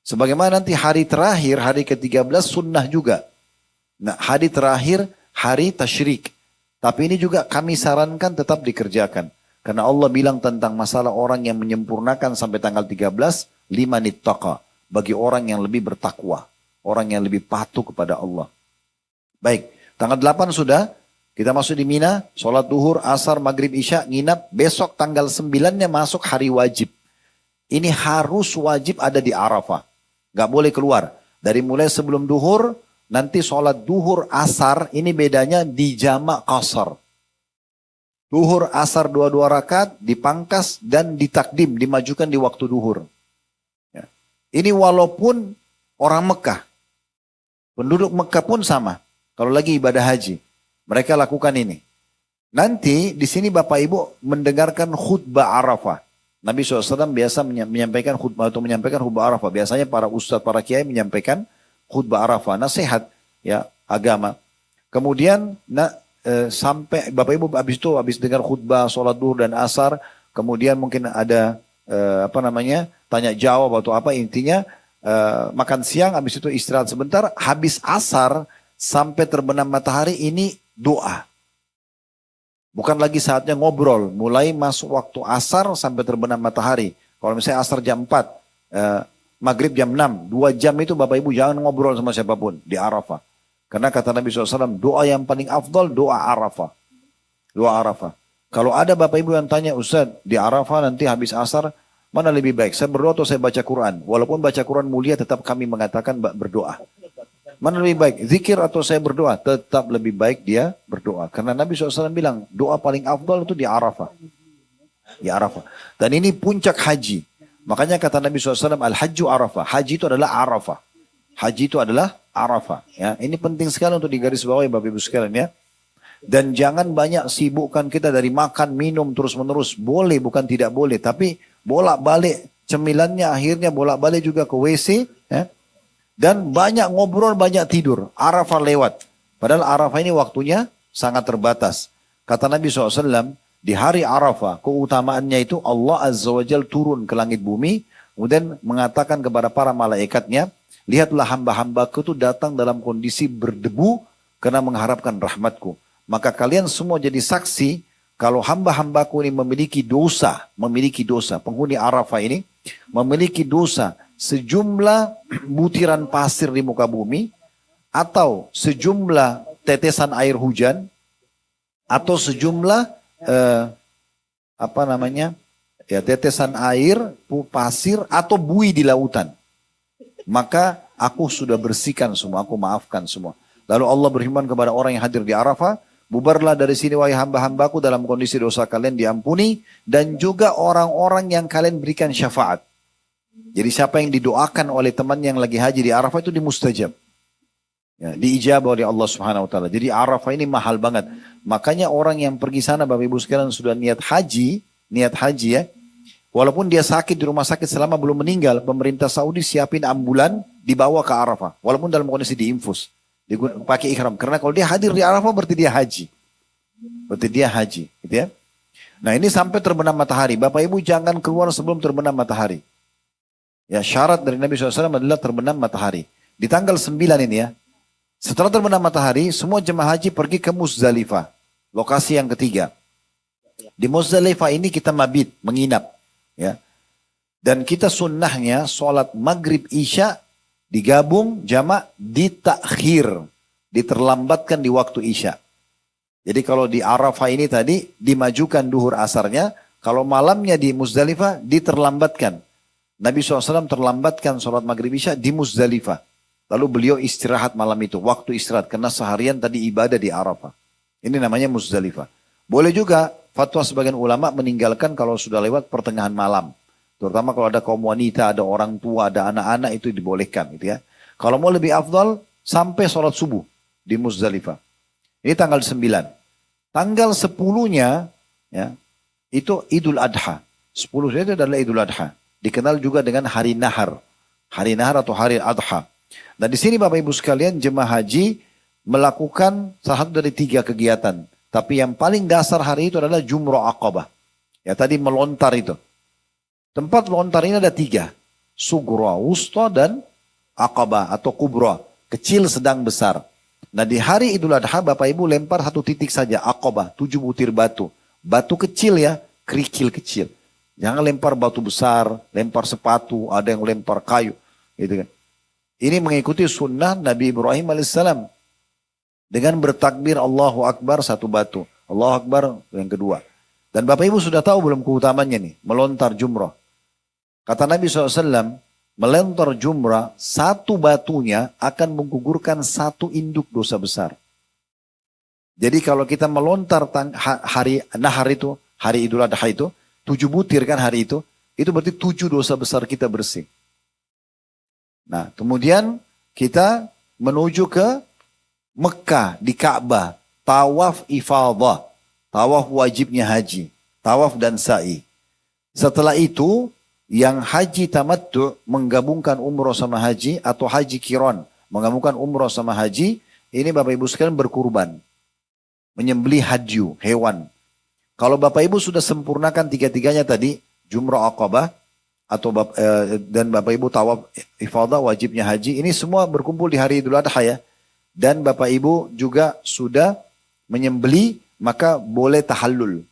Sebagaimana nanti hari terakhir, hari ke-13 sunnah juga. Nah hari terakhir, hari tasyrik. Tapi ini juga kami sarankan tetap dikerjakan. Karena Allah bilang tentang masalah orang yang menyempurnakan sampai tanggal 13, 5 nittaqa. Bagi orang yang lebih bertakwa. Orang yang lebih patuh kepada Allah. Baik, tanggal 8 sudah. Kita masuk di Mina, sholat duhur, asar, maghrib, isya, nginap. Besok tanggal 9-nya masuk hari wajib. Ini harus wajib ada di Arafah. Gak boleh keluar. Dari mulai sebelum duhur, nanti sholat duhur asar, ini bedanya di jamak qasar. Duhur asar 2 rakaat, dipangkas dan ditakdim, dimajukan di waktu duhur. Ya. Ini walaupun orang Mekah. Penduduk Mekah pun sama. Kalau lagi ibadah haji. Mereka lakukan ini. Nanti di sini Bapak Ibu mendengarkan khutbah Arafah. Nabi SAW biasa menyampaikan khutbah atau menyampaikan khutbah Arafah. Biasanya para ustadz, para kiai menyampaikan khutbah Arafah, nasihat ya agama. Kemudian sampai Bapak Ibu habis dengar khutbah, sholat duhur dan asar, kemudian mungkin ada tanya jawab atau apa intinya makan siang, habis itu istirahat sebentar, habis asar sampai terbenam matahari ini doa. Bukan lagi saatnya ngobrol, mulai masuk waktu asar sampai terbenam matahari. Kalau misalnya asar jam 4, maghrib jam 6, 2 jam itu Bapak Ibu jangan ngobrol sama siapapun di Arafah. Karena kata Nabi SAW, doa yang paling afdal doa Arafah. Doa Arafah. Kalau ada Bapak Ibu yang tanya, Ustaz di Arafah nanti habis asar, mana lebih baik? Saya berdoa atau saya baca Quran? Walaupun baca Quran mulia tetap kami mengatakan berdoa. Mana lebih baik? Zikir atau saya berdoa? Tetap lebih baik dia berdoa. Karena Nabi SAW bilang doa paling afdal itu di Arafah. Di Arafah. Dan ini puncak haji. Makanya kata Nabi SAW, Al-Hajju Arafah. Haji itu adalah Arafah. Haji itu adalah Arafah. Ya, ini penting sekali untuk digarisbawahi Bapak Ibu sekalian ya. Dan jangan banyak sibukkan kita dari makan, minum terus-menerus. Boleh, bukan tidak boleh. Tapi bolak-balik cemilannya akhirnya bolak-balik juga ke WC. Ya. Dan banyak ngobrol, banyak tidur. Arafah lewat. Padahal Arafah ini waktunya sangat terbatas. Kata Nabi SAW, di hari Arafah, keutamaannya itu Allah Azza wa Jal turun ke langit bumi. Kemudian mengatakan kepada para malaikatnya, lihatlah hamba-hambaku itu datang dalam kondisi berdebu karena mengharapkan rahmatku. Maka kalian semua jadi saksi kalau hamba-hambaku ini memiliki dosa, penghuni Arafah ini memiliki dosa sejumlah butiran pasir di muka bumi atau sejumlah tetesan air hujan atau sejumlah tetesan air, pasir atau buih di lautan. Maka aku sudah bersihkan semua, aku maafkan semua. Lalu Allah berfirman kepada orang yang hadir di Arafah, bubarlah dari sini wahai hamba-hambaku dalam kondisi dosa kalian diampuni dan juga orang-orang yang kalian berikan syafaat. Jadi siapa yang didoakan oleh teman yang lagi haji di Arafah itu dimustajab. Ya, diijabah oleh Allah Subhanahu wa taala. Jadi Arafah ini mahal banget. Makanya orang yang pergi sana Bapak Ibu sekalian sudah niat haji ya. Walaupun dia sakit di rumah sakit selama belum meninggal, pemerintah Saudi siapin ambulan dibawa ke Arafah. Walaupun dalam kondisi diinfus, pakai ihram. Karena kalau dia hadir di Arafah berarti dia haji. Gitu ya. Nah ini sampai terbenam matahari. Bapak Ibu jangan keluar sebelum terbenam matahari. Ya syarat dari Nabi SAW adalah terbenam matahari. Di tanggal 9 ini ya. Setelah terbenam matahari, semua jemaah haji pergi ke Muzdalifah. Lokasi yang ketiga. Di Muzdalifah ini kita mabit, menginap. Ya. Dan kita sunnahnya sholat maghrib isya digabung jamak ditakhir. Diterlambatkan di waktu isya. Jadi kalau di Arafah ini tadi dimajukan duhur asarnya. Kalau malamnya di Muzdalifah diterlambatkan. Nabi SAW terlambatkan sholat maghrib isya di Muzdalifah. Lalu beliau istirahat malam itu, waktu istirahat. Karena seharian tadi ibadah di Arafah. Ini namanya Muzdalifah. Boleh juga fatwa sebagian ulama meninggalkan kalau sudah lewat pertengahan malam. Terutama kalau ada kaum wanita, ada orang tua, ada anak-anak itu dibolehkan gitu ya. Kalau mau lebih afdal sampai sholat subuh di Muzdalifah. Ini tanggal 9. Tanggal 10-nya ya, itu Idul Adha. 10 itu adalah Idul Adha. Dikenal juga dengan hari nahar. Hari nahar atau hari adha. Nah di sini Bapak Ibu sekalian jemaah haji melakukan salah satu dari 3 kegiatan. Tapi yang paling dasar hari itu adalah Jumrah Aqabah. Ya tadi melontar itu. Tempat melontar ini ada 3. Sugra, Wusta dan Aqabah atau Kubra. Kecil, sedang, besar. Nah di hari Idul Adha Bapak Ibu lempar 1 titik saja. Aqabah, 7 butir batu. Batu kecil ya, kerikil kecil. Jangan lempar batu besar, lempar sepatu, ada yang lempar kayu. Gitu kan. Ini mengikuti sunnah Nabi Ibrahim alaihissalam. Dengan bertakbir Allahu Akbar 1 batu. Allahu Akbar yang kedua. Dan Bapak Ibu sudah tahu belum keutamannya nih. Melontar jumrah. Kata Nabi SAW, melontar jumrah 1 batunya akan menggugurkan 1 induk dosa besar. Jadi kalau kita melontar hari nahar itu, hari Idul Adha itu, 7 butir kan hari itu berarti 7 dosa besar kita bersih. Nah kemudian kita menuju ke Mekah di Ka'bah, tawaf ifadah, tawaf wajibnya haji, tawaf dan sa'i. Setelah itu yang haji tamattu menggabungkan umroh sama haji atau haji kiron, menggabungkan umroh sama haji, ini Bapak Ibu sekalian berkurban, menyembelih hadyu, hewan. Kalau Bapak Ibu sudah sempurnakan 3-tiganya tadi, Jumrah Aqabah atau dan Bapak Ibu tawaf ifadah wajibnya haji, ini semua berkumpul di hari Idul Adha ya. dan Bapak Ibu juga sudah menyembeli, maka boleh tahallul.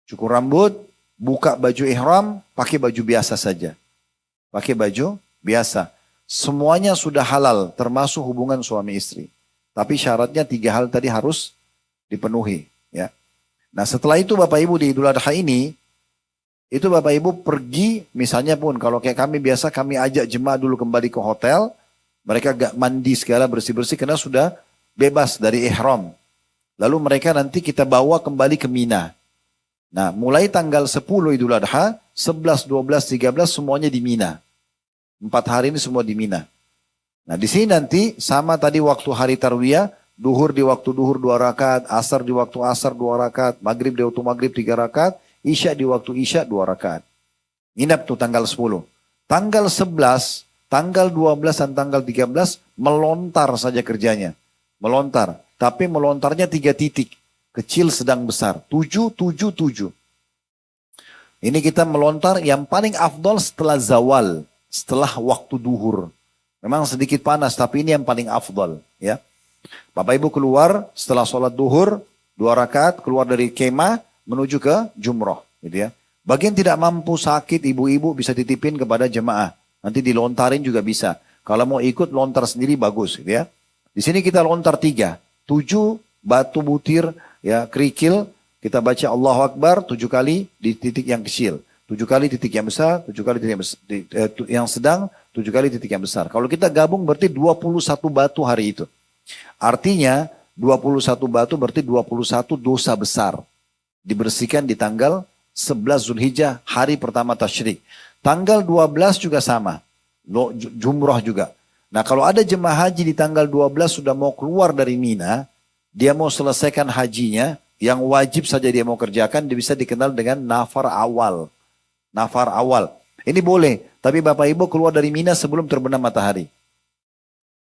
Cukur rambut, buka baju ihram, pakai baju biasa saja. Pakai baju biasa. Semuanya sudah halal, termasuk hubungan suami istri. Tapi syaratnya 3 hal tadi harus dipenuhi. Ya. Nah setelah itu Bapak Ibu di Idul Adha ini, itu Bapak Ibu pergi, misalnya pun kalau kayak kami biasa, kami ajak jemaah dulu kembali ke hotel. Mereka gak mandi segala, bersih-bersih karena sudah bebas dari ihram. Lalu mereka nanti kita bawa kembali ke Mina. Nah mulai tanggal 10 Idul Adha, 11, 12, 13 semuanya di Mina. 4 hari ini semua di Mina. Nah di sini nanti sama tadi waktu hari Tarwiyah, duhur di waktu duhur 2 rakaat, asar di waktu asar 2 rakaat, maghrib di waktu maghrib 3 rakaat, isya di waktu isya 2 rakaat. Nginap tuh tanggal 10. Tanggal 11, tanggal 12 dan tanggal 13 melontar saja kerjanya. Melontar. Tapi melontarnya 3 titik. Kecil, sedang, besar. 7, 7, 7. Ini kita melontar yang paling afdol setelah zawal. Setelah waktu duhur. Memang sedikit panas, tapi ini yang paling afdol. Ya. Bapak Ibu keluar setelah sholat duhur, 2 rakaat, keluar dari kemah, menuju ke jumroh. Gitu ya. Bagi yang tidak mampu sakit, ibu-ibu bisa titipin kepada jemaah. Nanti dilontarin juga bisa. Kalau mau ikut lontar sendiri bagus. Gitu ya. Di sini kita lontar 3. 7 batu butir, ya kerikil, kita baca Allahu Akbar 7 kali di titik yang kecil. 7 kali titik yang besar, 7 kali titik yang sedang, 7 kali titik yang besar. Kalau kita gabung berarti 21 batu hari itu. Artinya 21 batu berarti 21 dosa besar. Dibersihkan di tanggal 11 Zulhijjah, hari pertama tasyrik. Tanggal 12 juga sama, jumroh juga. Nah kalau ada jemaah haji di tanggal 12 sudah mau keluar dari Mina, dia mau selesaikan hajinya, yang wajib saja dia mau kerjakan, dia bisa dikenal dengan nafar awal. Nafar awal. Ini boleh, tapi Bapak Ibu keluar dari Mina sebelum terbenam matahari.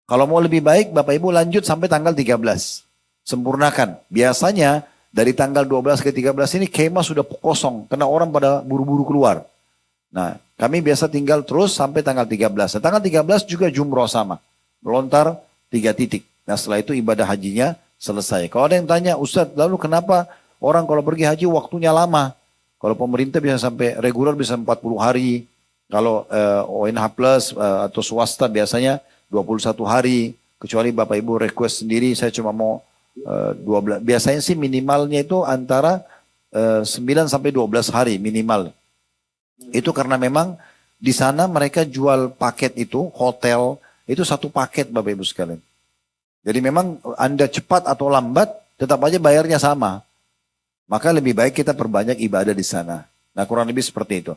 Kalau mau lebih baik, Bapak Ibu lanjut sampai tanggal 13. Sempurnakan. Biasanya dari tanggal 12 ke 13 ini kemah sudah kosong, karena orang pada buru-buru keluar. Nah, kami biasa tinggal terus sampai tanggal 13. Nah, tanggal 13 juga jumroh sama. Melontar 3 titik. Nah, setelah itu ibadah hajinya selesai. Kalau ada yang tanya, Ustadz, lalu kenapa orang kalau pergi haji waktunya lama? Kalau pemerintah bisa sampai reguler bisa 40 hari. Kalau ONH Plus atau swasta biasanya 21 hari. Kecuali Bapak Ibu request sendiri, saya cuma mau 12. Biasanya sih minimalnya itu antara 9 sampai 12 hari minimal. Itu karena memang di sana mereka jual paket itu, hotel, itu satu paket Bapak Ibu sekalian. Jadi memang Anda cepat atau lambat, tetap aja bayarnya sama. Maka lebih baik kita perbanyak ibadah di sana. Nah kurang lebih seperti itu.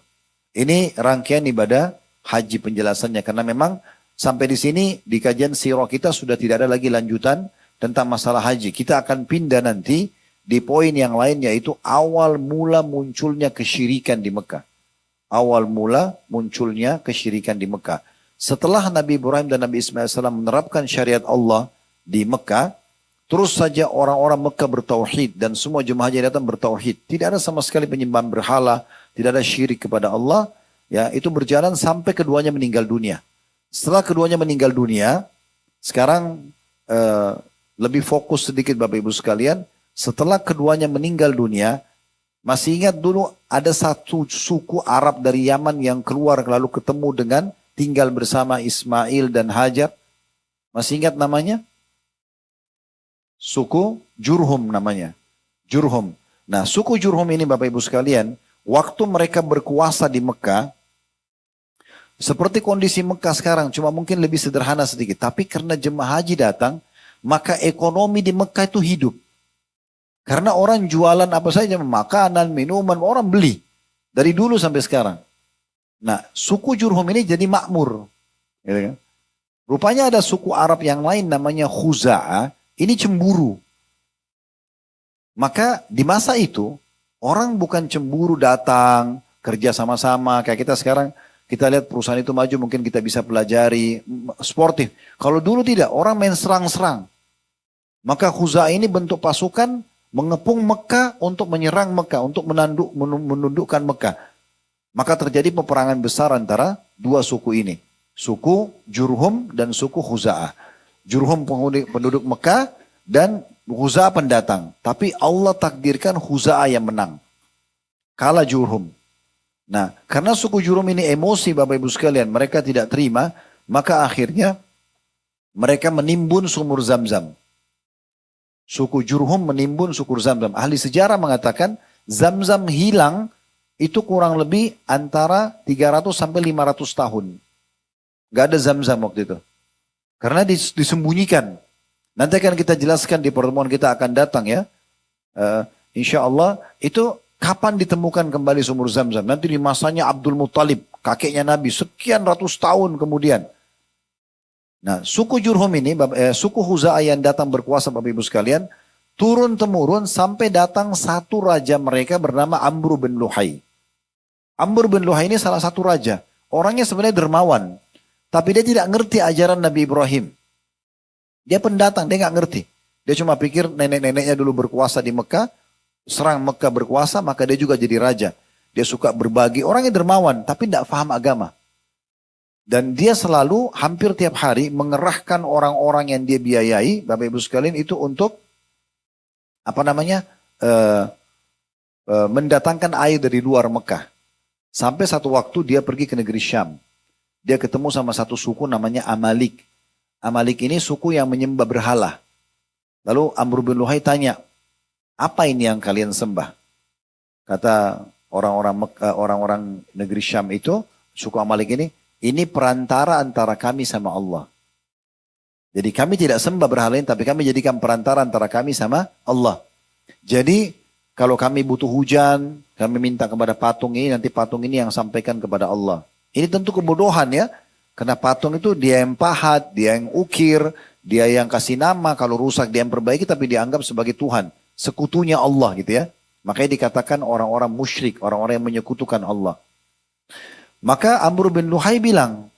Ini rangkaian ibadah haji penjelasannya. Karena memang sampai di sini di kajian sirah kita sudah tidak ada lagi lanjutan tentang masalah haji. Kita akan pindah nanti di poin yang lain, yaitu awal mula munculnya kesyirikan di Mekah. Awal mula munculnya kesyirikan di Mekah. Setelah Nabi Ibrahim dan Nabi Ismail AS menerapkan syariat Allah di Mekah, terus saja orang-orang Mekah bertauhid dan semua jemaah haji datang bertauhid. Tidak ada sama sekali penyembahan berhala, tidak ada syirik kepada Allah. Ya, itu berjalan sampai keduanya meninggal dunia. Setelah keduanya meninggal dunia, sekarang lebih fokus sedikit Bapak Ibu sekalian. Setelah keduanya meninggal dunia, masih ingat dulu ada satu suku Arab dari Yaman yang keluar lalu ketemu dengan tinggal bersama Ismail dan Hajar. Masih ingat namanya? Suku Jurhum namanya. Jurhum. Nah suku Jurhum ini Bapak Ibu sekalian, waktu mereka berkuasa di Mekah, seperti kondisi Mekah sekarang, cuma mungkin lebih sederhana sedikit. Tapi karena jemaah haji datang, maka ekonomi di Mekah itu hidup. Karena orang jualan apa saja, makanan, minuman, orang beli. Dari dulu sampai sekarang. Nah, suku Jurhum ini jadi makmur. Gitu kan? Rupanya ada suku Arab yang lain namanya Khuza'ah, ini cemburu. Maka di masa itu, orang bukan cemburu datang, kerja sama-sama. Kayak kita sekarang, kita lihat perusahaan itu maju, mungkin kita bisa pelajari, sportif. Kalau dulu tidak, orang main serang-serang. Maka Khuza'ah ini bentuk pasukan, mengepung Mekah untuk menyerang Mekah, untuk menundukkan Mekah. Maka terjadi peperangan besar antara dua suku ini. Suku Jurhum dan suku Khuza'ah. Jurhum penduduk Mekah dan Huza'a pendatang. Tapi Allah takdirkan Huza'a yang menang. Kalah Jurhum. Nah, karena suku Jurhum ini emosi Bapak Ibu sekalian, mereka tidak terima, maka akhirnya mereka menimbun sumur Zam-Zam. Suku Jurhum menimbun sumur Zam-Zam. Ahli sejarah mengatakan Zam-Zam hilang itu kurang lebih antara 300 sampai 500 tahun. Gak ada Zam-Zam waktu itu. Karena disembunyikan. Nanti akan kita jelaskan di pertemuan kita akan datang ya. Insya Allah itu kapan ditemukan kembali sumur Zam-Zam. Nanti di masanya Abdul Muttalib, kakeknya Nabi, sekian ratus tahun kemudian. Nah suku Jurhum ini, suku Huza'a yang datang berkuasa Bapak Ibu sekalian, turun-temurun sampai datang satu raja mereka bernama Amr bin Luhai. Amr bin Luhai ini salah satu raja. Orangnya sebenarnya dermawan. Tapi dia tidak ngerti ajaran Nabi Ibrahim. Dia pendatang, dia nggak ngerti. Dia cuma pikir nenek-neneknya dulu berkuasa di Mekah, serang Mekah berkuasa, maka dia juga jadi raja. Dia suka berbagi, orangnya dermawan, tapi tidak paham agama. Dan dia selalu hampir tiap hari mengerahkan orang-orang yang dia biayai, Bapak Ibu sekalian, itu untuk mendatangkan air dari luar Mekah. Sampai satu waktu dia pergi ke negeri Syam. Dia ketemu sama satu suku namanya Amalik. Amalik ini suku yang menyembah berhala. Lalu Amr bin Luhai tanya, apa ini yang kalian sembah? Kata orang-orang negeri Syam itu, suku Amalik ini perantara antara kami sama Allah. Jadi kami tidak sembah berhala ini, tapi kami jadikan perantara antara kami sama Allah. Jadi kalau kami butuh hujan, kami minta kepada patung ini, nanti patung ini yang sampaikan kepada Allah. Ini tentu kebodohan ya. Karena patung itu dia yang pahat, dia yang ukir, dia yang kasih nama, kalau rusak dia yang perbaiki, tapi dianggap sebagai Tuhan. Sekutunya Allah gitu ya. Makanya dikatakan orang-orang musyrik, orang-orang yang menyekutukan Allah. Maka Amr bin Luhai bilang,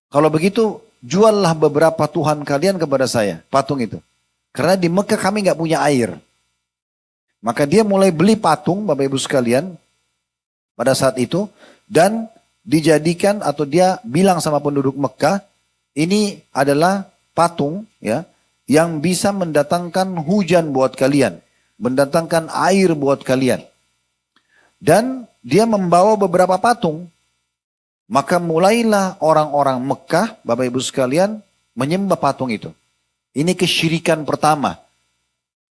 kalau begitu juallah beberapa Tuhan kalian kepada saya, patung itu. Karena di Mekah kami nggak punya air. Maka dia mulai beli patung, Bapak Ibu sekalian, pada saat itu, dan dijadikan atau dia bilang sama penduduk Mekah, ini adalah patung ya yang bisa mendatangkan hujan buat kalian, mendatangkan air buat kalian. Dan dia membawa beberapa patung. Maka mulailah orang-orang Mekah, Bapak Ibu sekalian, menyembah patung itu. Ini kesyirikan pertama.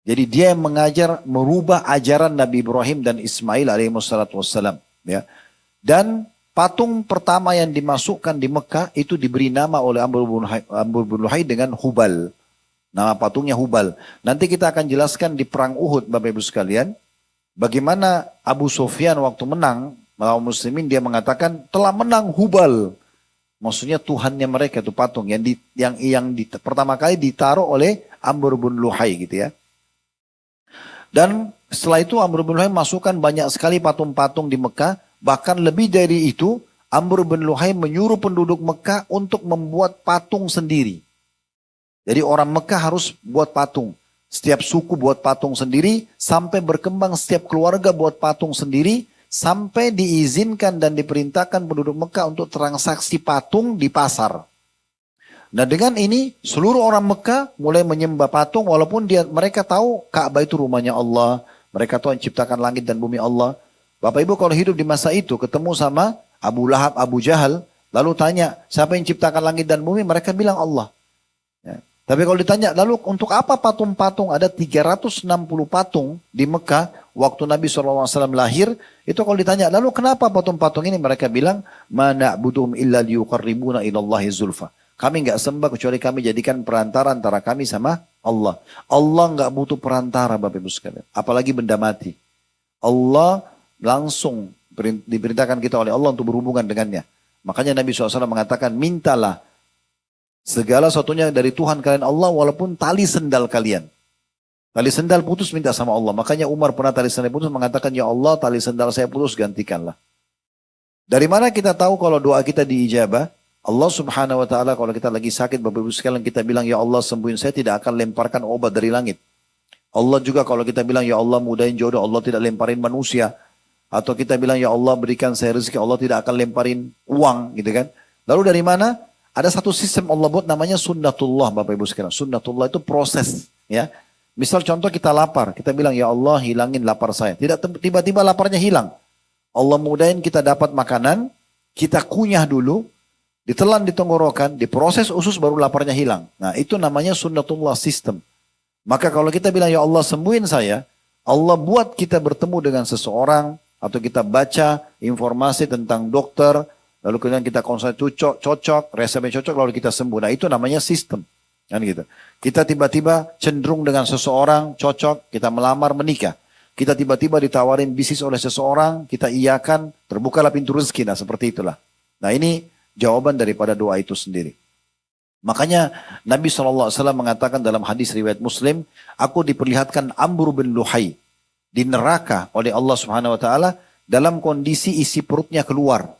Jadi dia yang mengajar merubah ajaran Nabi Ibrahim dan Ismail alaihissalatu wassalam ya. Dan patung pertama yang dimasukkan di Mekah itu diberi nama oleh Amr bin Luhai dengan Hubal. Nama patungnya Hubal. Nanti kita akan jelaskan di perang Uhud Bapak Ibu sekalian. Bagaimana Abu Sufyan waktu menang melawan muslimin dia mengatakan telah menang Hubal. Maksudnya Tuhannya mereka itu patung yang pertama kali ditaruh oleh Amr bin Luhai gitu ya. Dan setelah itu Amr bin Luhai masukkan banyak sekali patung-patung di Mekah. Bahkan lebih dari itu, Amr bin Luhai menyuruh penduduk Mekah untuk membuat patung sendiri. Jadi orang Mekah harus buat patung. Setiap suku buat patung sendiri, sampai berkembang setiap keluarga buat patung sendiri, sampai diizinkan dan diperintahkan penduduk Mekah untuk transaksi patung di pasar. Nah dengan ini, seluruh orang Mekah mulai menyembah patung, walaupun mereka tahu Ka'bah itu rumahnya Allah, mereka tahu yang ciptakan langit dan bumi Allah. Bapak Ibu kalau hidup di masa itu ketemu sama Abu Lahab, Abu Jahal, lalu tanya siapa yang ciptakan langit dan bumi, mereka bilang Allah. Ya. Tapi kalau ditanya lalu untuk apa patung-patung, ada 360 patung di Mekah waktu Nabi SAW lahir, itu kalau ditanya lalu kenapa patung-patung ini, mereka bilang ma na'buduhum illa liyuqarribuna ilallahi zulfa. Kami nggak sembah kecuali kami jadikan perantara antara kami sama Allah. Allah nggak butuh perantara Bapak Ibu sekalian, apalagi benda mati. Allah langsung diperintahkan kita oleh Allah untuk berhubungan dengannya. Makanya Nabi SAW mengatakan, mintalah segala sesuatunya dari Tuhan kalian Allah, walaupun tali sendal kalian. Tali sendal putus, minta sama Allah. Makanya Umar pernah tali sendal putus, mengatakan, ya Allah tali sendal saya putus, gantikanlah. Dari mana kita tahu kalau doa kita diijabah? Allah Subhanahu wa ta'ala kalau kita lagi sakit, Bapak Ibu sekalian, kita bilang, ya Allah sembuhin saya, tidak akan lemparkan obat dari langit. Allah juga kalau kita bilang, ya Allah mudahin jodoh, Allah tidak lemparin manusia. Atau kita bilang, ya Allah berikan saya rezeki, Allah tidak akan lemparin uang gitu kan. Lalu dari mana? ada satu sistem Allah buat namanya sunnatullah Bapak Ibu sekalian. Sunnatullah itu proses ya. Misal contoh kita lapar, kita bilang ya Allah hilangin lapar saya. Tidak tiba-tiba laparnya hilang. Allah mudahin kita dapat makanan, kita kunyah dulu, ditelan di tenggorokan, diproses usus baru laparnya hilang. Nah itu namanya sunnatullah sistem. Maka kalau kita bilang ya Allah sembuhin saya, Allah buat kita bertemu dengan seseorang atau kita baca informasi tentang dokter, lalu kemudian kita konsultasi cocok, resepnya cocok, lalu kita sembuh. Nah itu namanya sistem. Kan gitu. Kita tiba-tiba cenderung dengan seseorang, cocok, kita melamar, menikah. Kita tiba-tiba ditawarin bisnis oleh seseorang, kita iyakan, terbukalah pintu rezeki. Nah seperti itulah. Nah ini jawaban daripada doa itu sendiri. Makanya Nabi SAW mengatakan dalam hadis riwayat Muslim, aku diperlihatkan Amr bin Luhai di neraka oleh Allah Subhanahu Wa Taala dalam kondisi isi perutnya keluar,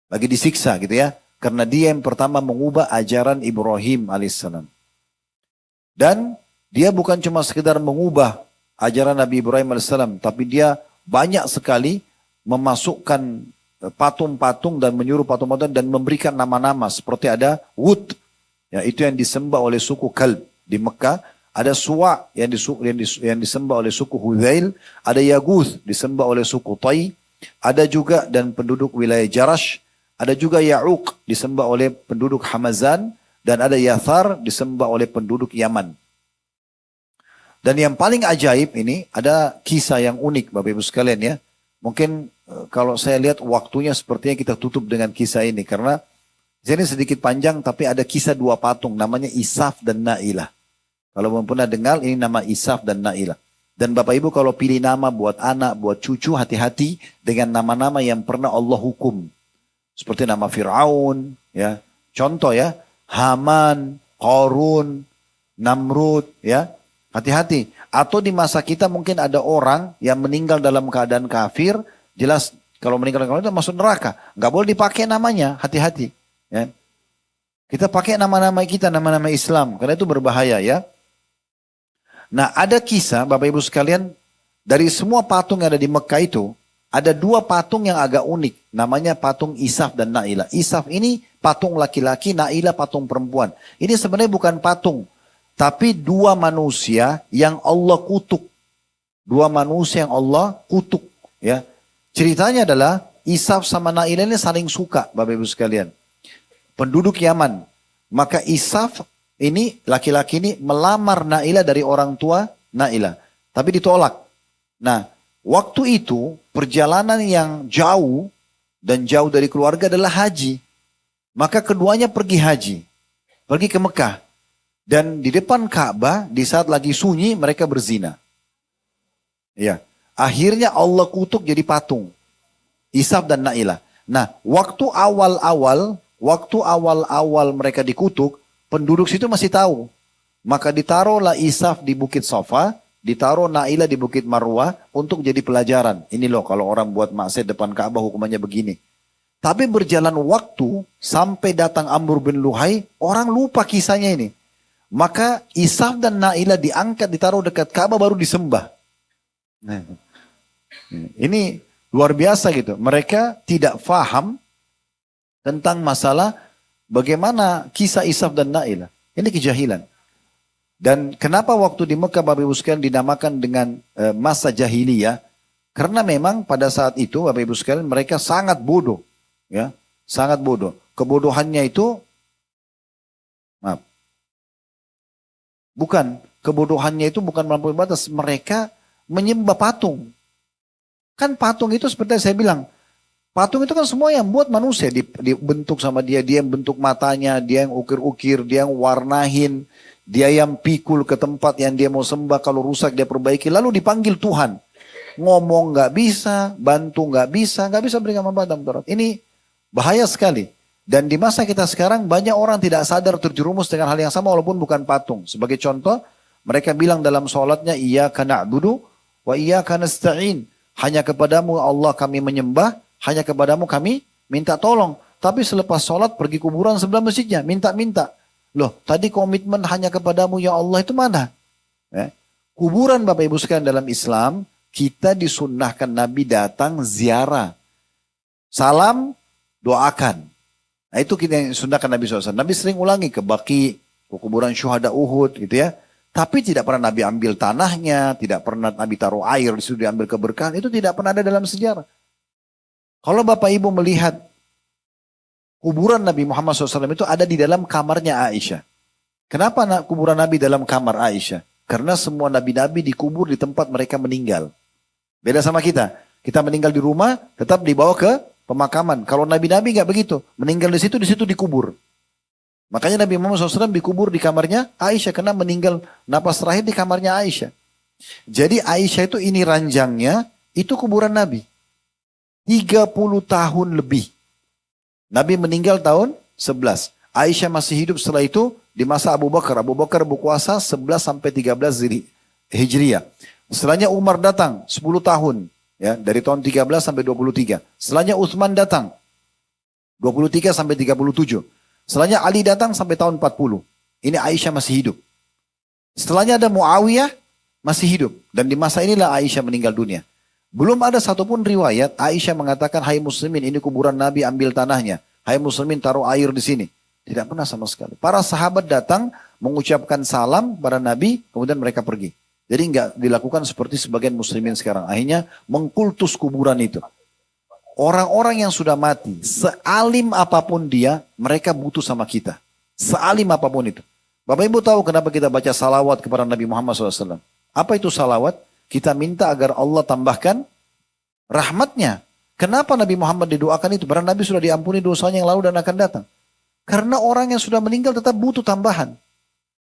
lagi disiksa gitu ya, karena dia yang pertama mengubah ajaran Ibrahim alaihissalam. Dan dia bukan cuma sekedar mengubah ajaran Nabi Ibrahim alaihissalam, tapi dia banyak sekali memasukkan patung-patung dan menyuruh patung-patung dan memberikan nama-nama seperti ada Wud. Ya, itu yang disembah oleh suku Kalb di Mekah. Ada Suwa yang disembah oleh suku Hudzail. Ada Yaguth disembah oleh suku Tai. Ada juga dan penduduk wilayah Jarash. Ada juga Ya'uq disembah oleh penduduk Hamazan. Dan ada Yathar disembah oleh penduduk Yaman. Dan yang paling ajaib ini ada kisah yang unik Bapak Ibu sekalian ya. Mungkin kalau saya lihat waktunya sepertinya kita tutup dengan kisah ini. Karena ini sedikit panjang tapi ada kisah dua patung namanya Isaf dan Na'ilah. Kalau belum pernah dengar ini nama Isaf dan Na'ilah. Dan Bapak Ibu kalau pilih nama buat anak, buat cucu hati-hati dengan nama-nama yang pernah Allah hukum. Seperti nama Fir'aun, ya. Contoh ya, Haman, Qarun, Namrud, ya. Hati-hati. Atau di masa kita mungkin ada orang yang meninggal dalam keadaan kafir, jelas kalau meninggal dalam keadaan itu masuk neraka. Nggak boleh dipakai namanya, hati-hati. Ya. Kita pakai nama-nama kita, nama-nama Islam. Karena itu berbahaya ya. Nah ada kisah Bapak Ibu sekalian. Dari semua patung yang ada di Mekah itu. Ada dua patung yang agak unik. Namanya patung Isaf dan Na'ilah. Isaf ini patung laki-laki, Na'ilah patung perempuan. Ini sebenarnya bukan patung. Tapi dua manusia yang Allah kutuk. Dua manusia yang Allah kutuk. Ya. Ceritanya adalah Isaf sama Na'ilah ini saling suka Bapak Ibu sekalian. Penduduk Yaman. Maka Isaf ini laki-laki ini melamar Na'ilah dari orang tua Na'ilah. Tapi ditolak. Nah waktu itu perjalanan yang jauh dan jauh dari keluarga adalah haji. Maka keduanya pergi haji. Pergi ke Mekah. Dan di depan Ka'bah di saat lagi sunyi mereka berzina. Ya. Akhirnya Allah kutuk jadi patung. Isaf dan Na'ilah. Nah waktu awal-awal mereka dikutuk, penduduk situ masih tahu. Maka ditaruhlah Isaf di Bukit Safa, ditaruh Na'ilah di Bukit Marwah untuk jadi pelajaran. Ini loh kalau orang buat maksiat depan Ka'bah hukumannya begini. Tapi berjalan waktu sampai datang Amr bin Luhai, orang lupa kisahnya ini. Maka Isaf dan Na'ilah diangkat, ditaruh dekat Ka'bah baru disembah. Nah, ini luar biasa gitu. Mereka tidak faham tentang masalah bagaimana kisah Isaf dan Na'ilah. Ini kejahilan. Dan kenapa waktu di Mekah Bapak Ibu sekalian dinamakan dengan masa jahiliyah? Karena memang pada saat itu Bapak Ibu sekalian mereka sangat bodoh. Ya, sangat bodoh. Kebodohannya itu, kebodohannya itu bukan melampaui batas. Mereka menyembah patung. Kan patung itu seperti saya bilang, patung itu kan semua yang buat manusia, dibentuk sama dia yang bentuk matanya, dia yang ukir-ukir, dia yang warnahin, dia yang pikul ke tempat yang dia mau sembah, kalau rusak dia perbaiki, lalu dipanggil Tuhan. Ngomong nggak bisa, bantu nggak bisa berikan manfaat. Ini bahaya sekali. Dan di masa kita sekarang banyak orang tidak sadar terjerumus dengan hal yang sama walaupun bukan patung. Sebagai contoh, mereka bilang dalam sholatnya, iyyaka na'budu wa iyyaka nasta'in. Hanya kepadamu Allah kami menyembah, hanya kepadamu kami minta tolong. Tapi selepas sholat pergi kuburan sebelah masjidnya, minta-minta. Loh, tadi komitmen hanya kepadamu ya Allah itu mana? Kuburan Bapak Ibu sekalian dalam Islam, kita disunnahkan Nabi datang ziarah. Salam, doakan. Nah itu kita yang sundahkan Nabi SAW. Nabi sering ulangi ke Baqi, ke kuburan syuhada Uhud gitu ya. Tapi tidak pernah Nabi ambil tanahnya, tidak pernah Nabi taruh air, di situ diambil keberkahan. Itu tidak pernah ada dalam sejarah. Kalau Bapak Ibu melihat kuburan Nabi Muhammad SAW itu ada di dalam kamarnya Aisyah. Kenapa kuburan Nabi dalam kamar Aisyah? Karena semua nabi-nabi dikubur di tempat mereka meninggal. Beda sama kita. Kita meninggal di rumah, tetap dibawa ke pemakaman. Kalau nabi-nabi nggak begitu. Meninggal di situ dikubur. Makanya Nabi Muhammad SAW dikubur di kamarnya Aisyah. Karena meninggal napas terakhir di kamarnya Aisyah. Jadi Aisyah itu ini ranjangnya, itu kuburan Nabi. 30 tahun lebih. Nabi meninggal tahun 11. Aisyah masih hidup setelah itu di masa Abu Bakar. Abu Bakar berkuasa 11 sampai 13 Hijriah. Setelahnya Umar datang 10 tahun. Ya, dari tahun 13 sampai 23. Setelahnya Utsman datang 23 sampai 37. Setelahnya Ali datang sampai tahun 40. Ini Aisyah masih hidup. Setelahnya ada Muawiyah masih hidup. Dan di masa inilah Aisyah meninggal dunia. Belum ada satupun riwayat Aisyah mengatakan, hai muslimin ini kuburan Nabi ambil tanahnya. Hai muslimin taruh air di sini. Tidak pernah sama sekali. Para sahabat datang mengucapkan salam pada Nabi, kemudian mereka pergi. Jadi enggak dilakukan seperti sebagian muslimin sekarang. Akhirnya mengkultus kuburan itu. Orang-orang yang sudah mati, sealim apapun dia, mereka butuh sama kita. Sealim apapun itu. Bapak Ibu tahu kenapa kita baca salawat kepada Nabi Muhammad SAW? Apa itu salawat? Kita minta agar Allah tambahkan rahmatnya. Kenapa Nabi Muhammad didoakan itu? Karena Nabi sudah diampuni dosanya yang lalu dan akan datang. Karena orang yang sudah meninggal tetap butuh tambahan.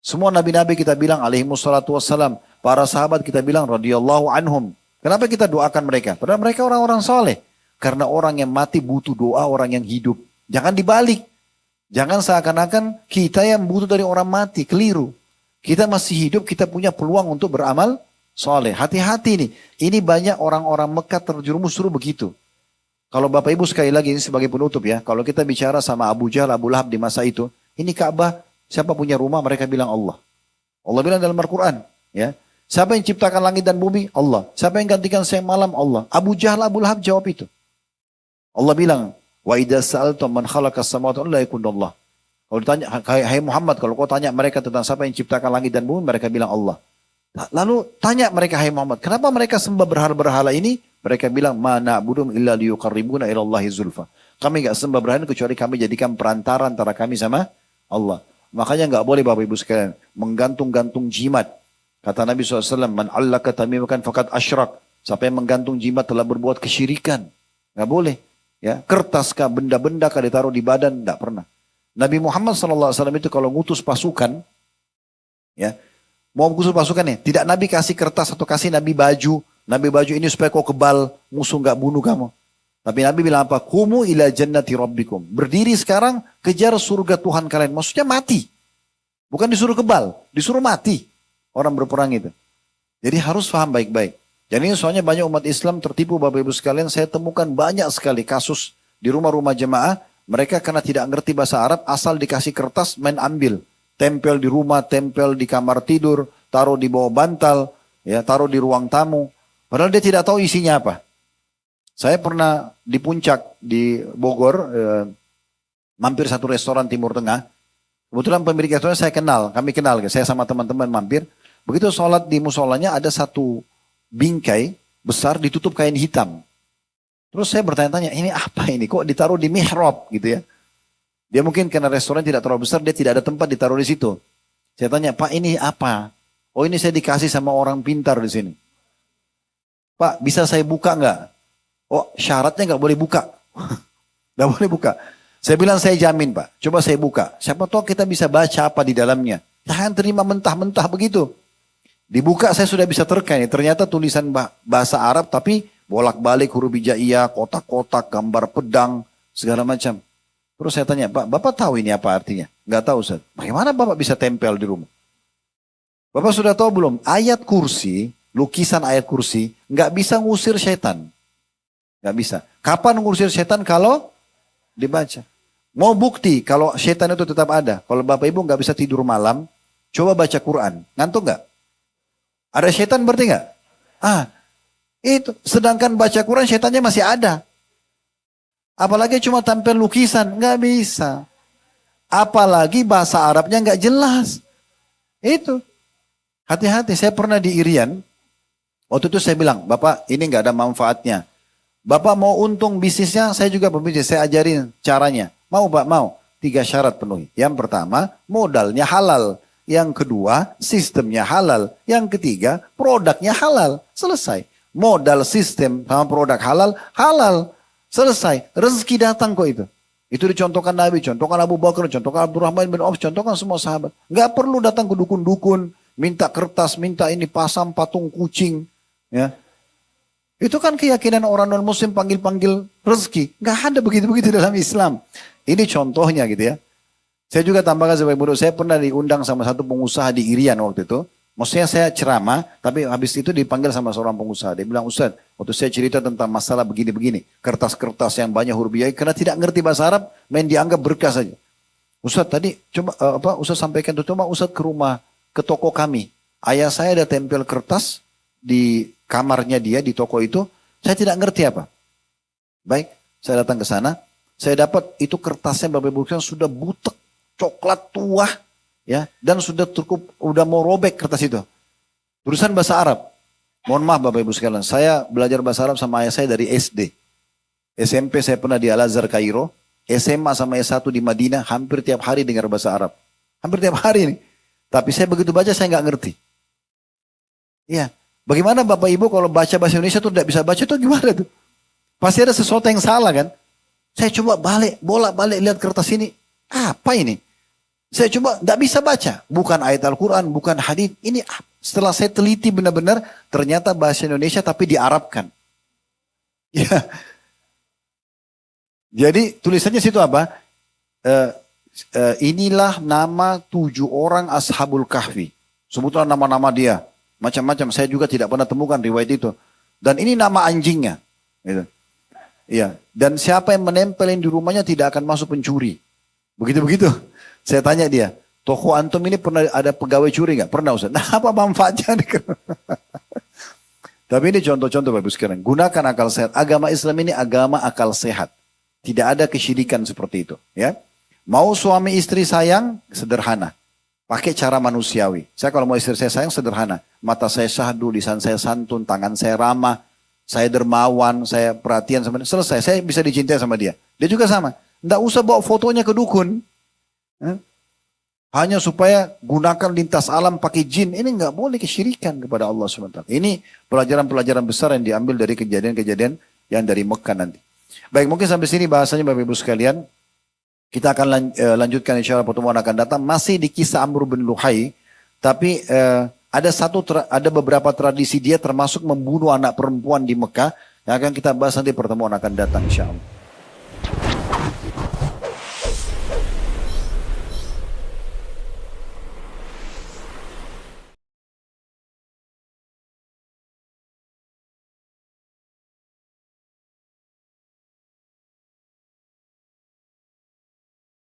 Semua nabi-nabi kita bilang alaihimussalatu wassalam. Para sahabat kita bilang radhiyallahu anhum. Kenapa kita doakan mereka? Padahal mereka orang-orang soleh. Karena orang yang mati butuh doa orang yang hidup. Jangan dibalik. Jangan seakan-akan kita yang butuh dari orang mati. Keliru. Kita masih hidup, kita punya peluang untuk beramal soleh. Hati-hati nih. Ini banyak orang-orang Mekah terjerumus suruh begitu. Kalau Bapak Ibu sekali lagi ini sebagai penutup ya. Kalau kita bicara sama Abu Jahal, Abu Lahab di masa itu. Ini Ka'bah, siapa punya rumah mereka bilang Allah. Allah bilang dalam Al-Quran. Ya. Siapa yang ciptakan langit dan bumi? Allah. Siapa yang gantikan siang malam? Allah. Abu Jahal, Abu Lahab jawab itu. Allah bilang, wa idza sa'altum man khalaqas samawati wal arda yaqulullah. Kalau ditanya, hai Muhammad, kalau kau tanya mereka tentang siapa yang ciptakan langit dan bumi, mereka bilang Allah. Lalu tanya mereka, hai Muhammad, kenapa mereka sembah berhala-berhala ini? Mereka bilang, ma na'budum illa liyuqarribuna ila Allahi zulfa. Kami enggak sembah berhala kecuali kami jadikan perantara antara kami sama Allah. Makanya enggak boleh Bapak Ibu sekalian menggantung-gantung jimat. Kata Nabi SAW, man allaka tamimatan faqad asyrak. Siapa yang menggantung jimat telah berbuat kesyirikan. Enggak boleh. Ya, kertas kah, benda-benda kah ditaruh di badan, tidak pernah. Nabi Muhammad SAW itu kalau ngutus pasukan, ya, mau ngutus pasukan ya, tidak Nabi kasih kertas atau kasih Nabi baju ini supaya kau kebal, musuh nggak bunuh kamu. Tapi Nabi bilang apa? Kumu ila jannati rabbikum. Berdiri sekarang, kejar surga Tuhan kalian. Maksudnya mati. Bukan disuruh kebal, disuruh mati. Orang berperang itu. Jadi harus paham baik-baik. Jadi soalnya banyak umat Islam tertipu Bapak Ibu sekalian. Saya temukan banyak sekali kasus di rumah-rumah jemaah. Mereka karena tidak ngerti bahasa Arab, asal dikasih kertas main ambil. Tempel di rumah, tempel di kamar tidur, taruh di bawah bantal, ya, taruh di ruang tamu. Padahal dia tidak tahu isinya apa. Saya pernah di puncak di Bogor, mampir satu restoran Timur Tengah. Kebetulan pemilik restoran saya kenal, kami kenal. Saya sama teman-teman mampir. Begitu sholat di musolanya ada satu bingkai besar ditutup kain hitam. Terus saya bertanya-tanya, ini apa ini? Kok ditaruh di mihrab gitu ya? Dia mungkin karena restoran tidak terlalu besar, dia tidak ada tempat ditaruh di situ. Saya tanya, Pak ini apa? Oh ini saya dikasih sama orang pintar di sini. Pak bisa saya buka nggak? Oh syaratnya nggak boleh buka. Nggak boleh buka. Saya bilang saya jamin Pak, coba saya buka. Siapa tahu kita bisa baca apa di dalamnya. Jangan terima mentah-mentah begitu. Dibuka saya sudah bisa terka ini. Ternyata tulisan bahasa Arab tapi bolak-balik huruf hijaiyah, kotak-kotak, gambar pedang, segala macam. Terus saya tanya, Pak, Bapak tahu ini apa artinya? Enggak tahu Ustaz. Bagaimana Bapak bisa tempel di rumah? Bapak sudah tahu belum? Ayat kursi, lukisan ayat kursi, enggak bisa ngusir setan. Enggak bisa. Kapan ngusir setan kalau dibaca? Mau bukti kalau setan itu tetap ada. Kalau Bapak Ibu enggak bisa tidur malam, coba baca Quran. Ngantuk enggak? Ada setan berarti enggak? Itu. Sedangkan baca Quran setannya masih ada. Apalagi cuma tampil lukisan, nggak bisa. Apalagi bahasa Arabnya nggak jelas. Itu. Hati-hati, saya pernah di Irian. Waktu itu saya bilang, Bapak ini nggak ada manfaatnya. Bapak mau untung bisnisnya, saya juga pembisnis, saya ajarin caranya. Mau Pak, mau. 3 syarat penuhi. Yang pertama, modalnya halal. Yang kedua, sistemnya halal. Yang ketiga, produknya halal. Selesai. Modal, sistem, sama produk halal, halal. Selesai. Rezeki datang kok itu. Itu dicontohkan Nabi, contohkan Abu Bakar, contohkan Abdurrahman bin Auf, contohkan semua sahabat. Nggak perlu datang ke dukun-dukun, minta kertas, minta ini pasang patung kucing. Ya. Itu kan keyakinan orang non-muslim panggil-panggil rezeki. Nggak ada begitu-begitu dalam Islam. Ini contohnya gitu ya. Saya juga tambahkan sebagai buruh, saya pernah diundang sama satu pengusaha di Irian waktu itu. Maksudnya saya ceramah, tapi habis itu dipanggil sama seorang pengusaha. Dia bilang, Ustaz, waktu saya cerita tentang masalah begini-begini, kertas-kertas yang banyak huruf hijai, karena tidak ngerti bahasa Arab, main dianggap berkah saja. Ustaz tadi, coba Ustaz sampaikan itu, coba Ustaz ke rumah, ke toko kami. Ayah saya ada tempel kertas di kamarnya dia, di toko itu, saya tidak ngerti apa. Baik, saya datang ke sana, saya dapat itu kertasnya Bapak Ibu sekalian sudah butek, coklat tua, ya, dan sudah cukup, udah mau robek kertas itu. Tulisan bahasa Arab. Mohon maaf Bapak Ibu sekalian, saya belajar bahasa Arab sama ayah saya dari SD. SMP saya pernah di Al-Azhar Kairo, SMA sama S1 di Madinah, hampir tiap hari dengar bahasa Arab. Hampir tiap hari nih. Tapi saya begitu baca saya nggak ngerti. Iya. Bagaimana Bapak Ibu kalau baca bahasa Indonesia tuh tidak bisa baca tuh gimana tuh? Pasti ada sesuatu yang salah kan? Saya coba bolak-balik lihat kertas ini. Apa ini? Saya coba tidak bisa baca. Bukan ayat Al-Quran, bukan hadis. Ini setelah saya teliti benar-benar, ternyata bahasa Indonesia tapi diarabkan. Ya. Jadi tulisannya situ apa? Inilah nama 7 orang Ashabul Kahfi. Sebutlah nama-nama dia. Macam-macam. Saya juga tidak pernah temukan riwayat itu. Dan ini nama anjingnya. Gitu. Ya. Dan siapa yang menempelin di rumahnya tidak akan masuk pencuri. Begitu-begitu. Saya tanya dia, toko antum ini pernah ada pegawai curi nggak? Pernah Ustaz. Nah apa manfaatnya? Tapi ini contoh-contoh Bapak Ibu sekalian. Gunakan akal sehat. Agama Islam ini agama akal sehat. Tidak ada kesyirikan seperti itu. Ya. Mau suami istri sayang, sederhana. Pakai cara manusiawi. Saya kalau mau istri saya sayang, sederhana. Mata saya syahdu, lisan saya santun, tangan saya ramah. Saya dermawan, saya perhatian sama dia. Selesai, saya bisa dicintai sama dia. Dia juga sama. Nggak usah bawa fotonya ke dukun. Hanya supaya gunakan lintas alam pakai jin. Ini nggak boleh kesyirikan kepada Allah SWT. Ini pelajaran-pelajaran besar yang diambil dari kejadian-kejadian yang dari Mekah nanti. Baik, mungkin sampai sini bahasanya Bapak Ibu sekalian. Kita akan lanjutkan insya Allah pertemuan akan datang. Masih di kisah Amr bin Luhai. Tapi ada beberapa tradisi dia termasuk membunuh anak perempuan di Mekah. Yang akan kita bahas nanti pertemuan akan datang insya Allah.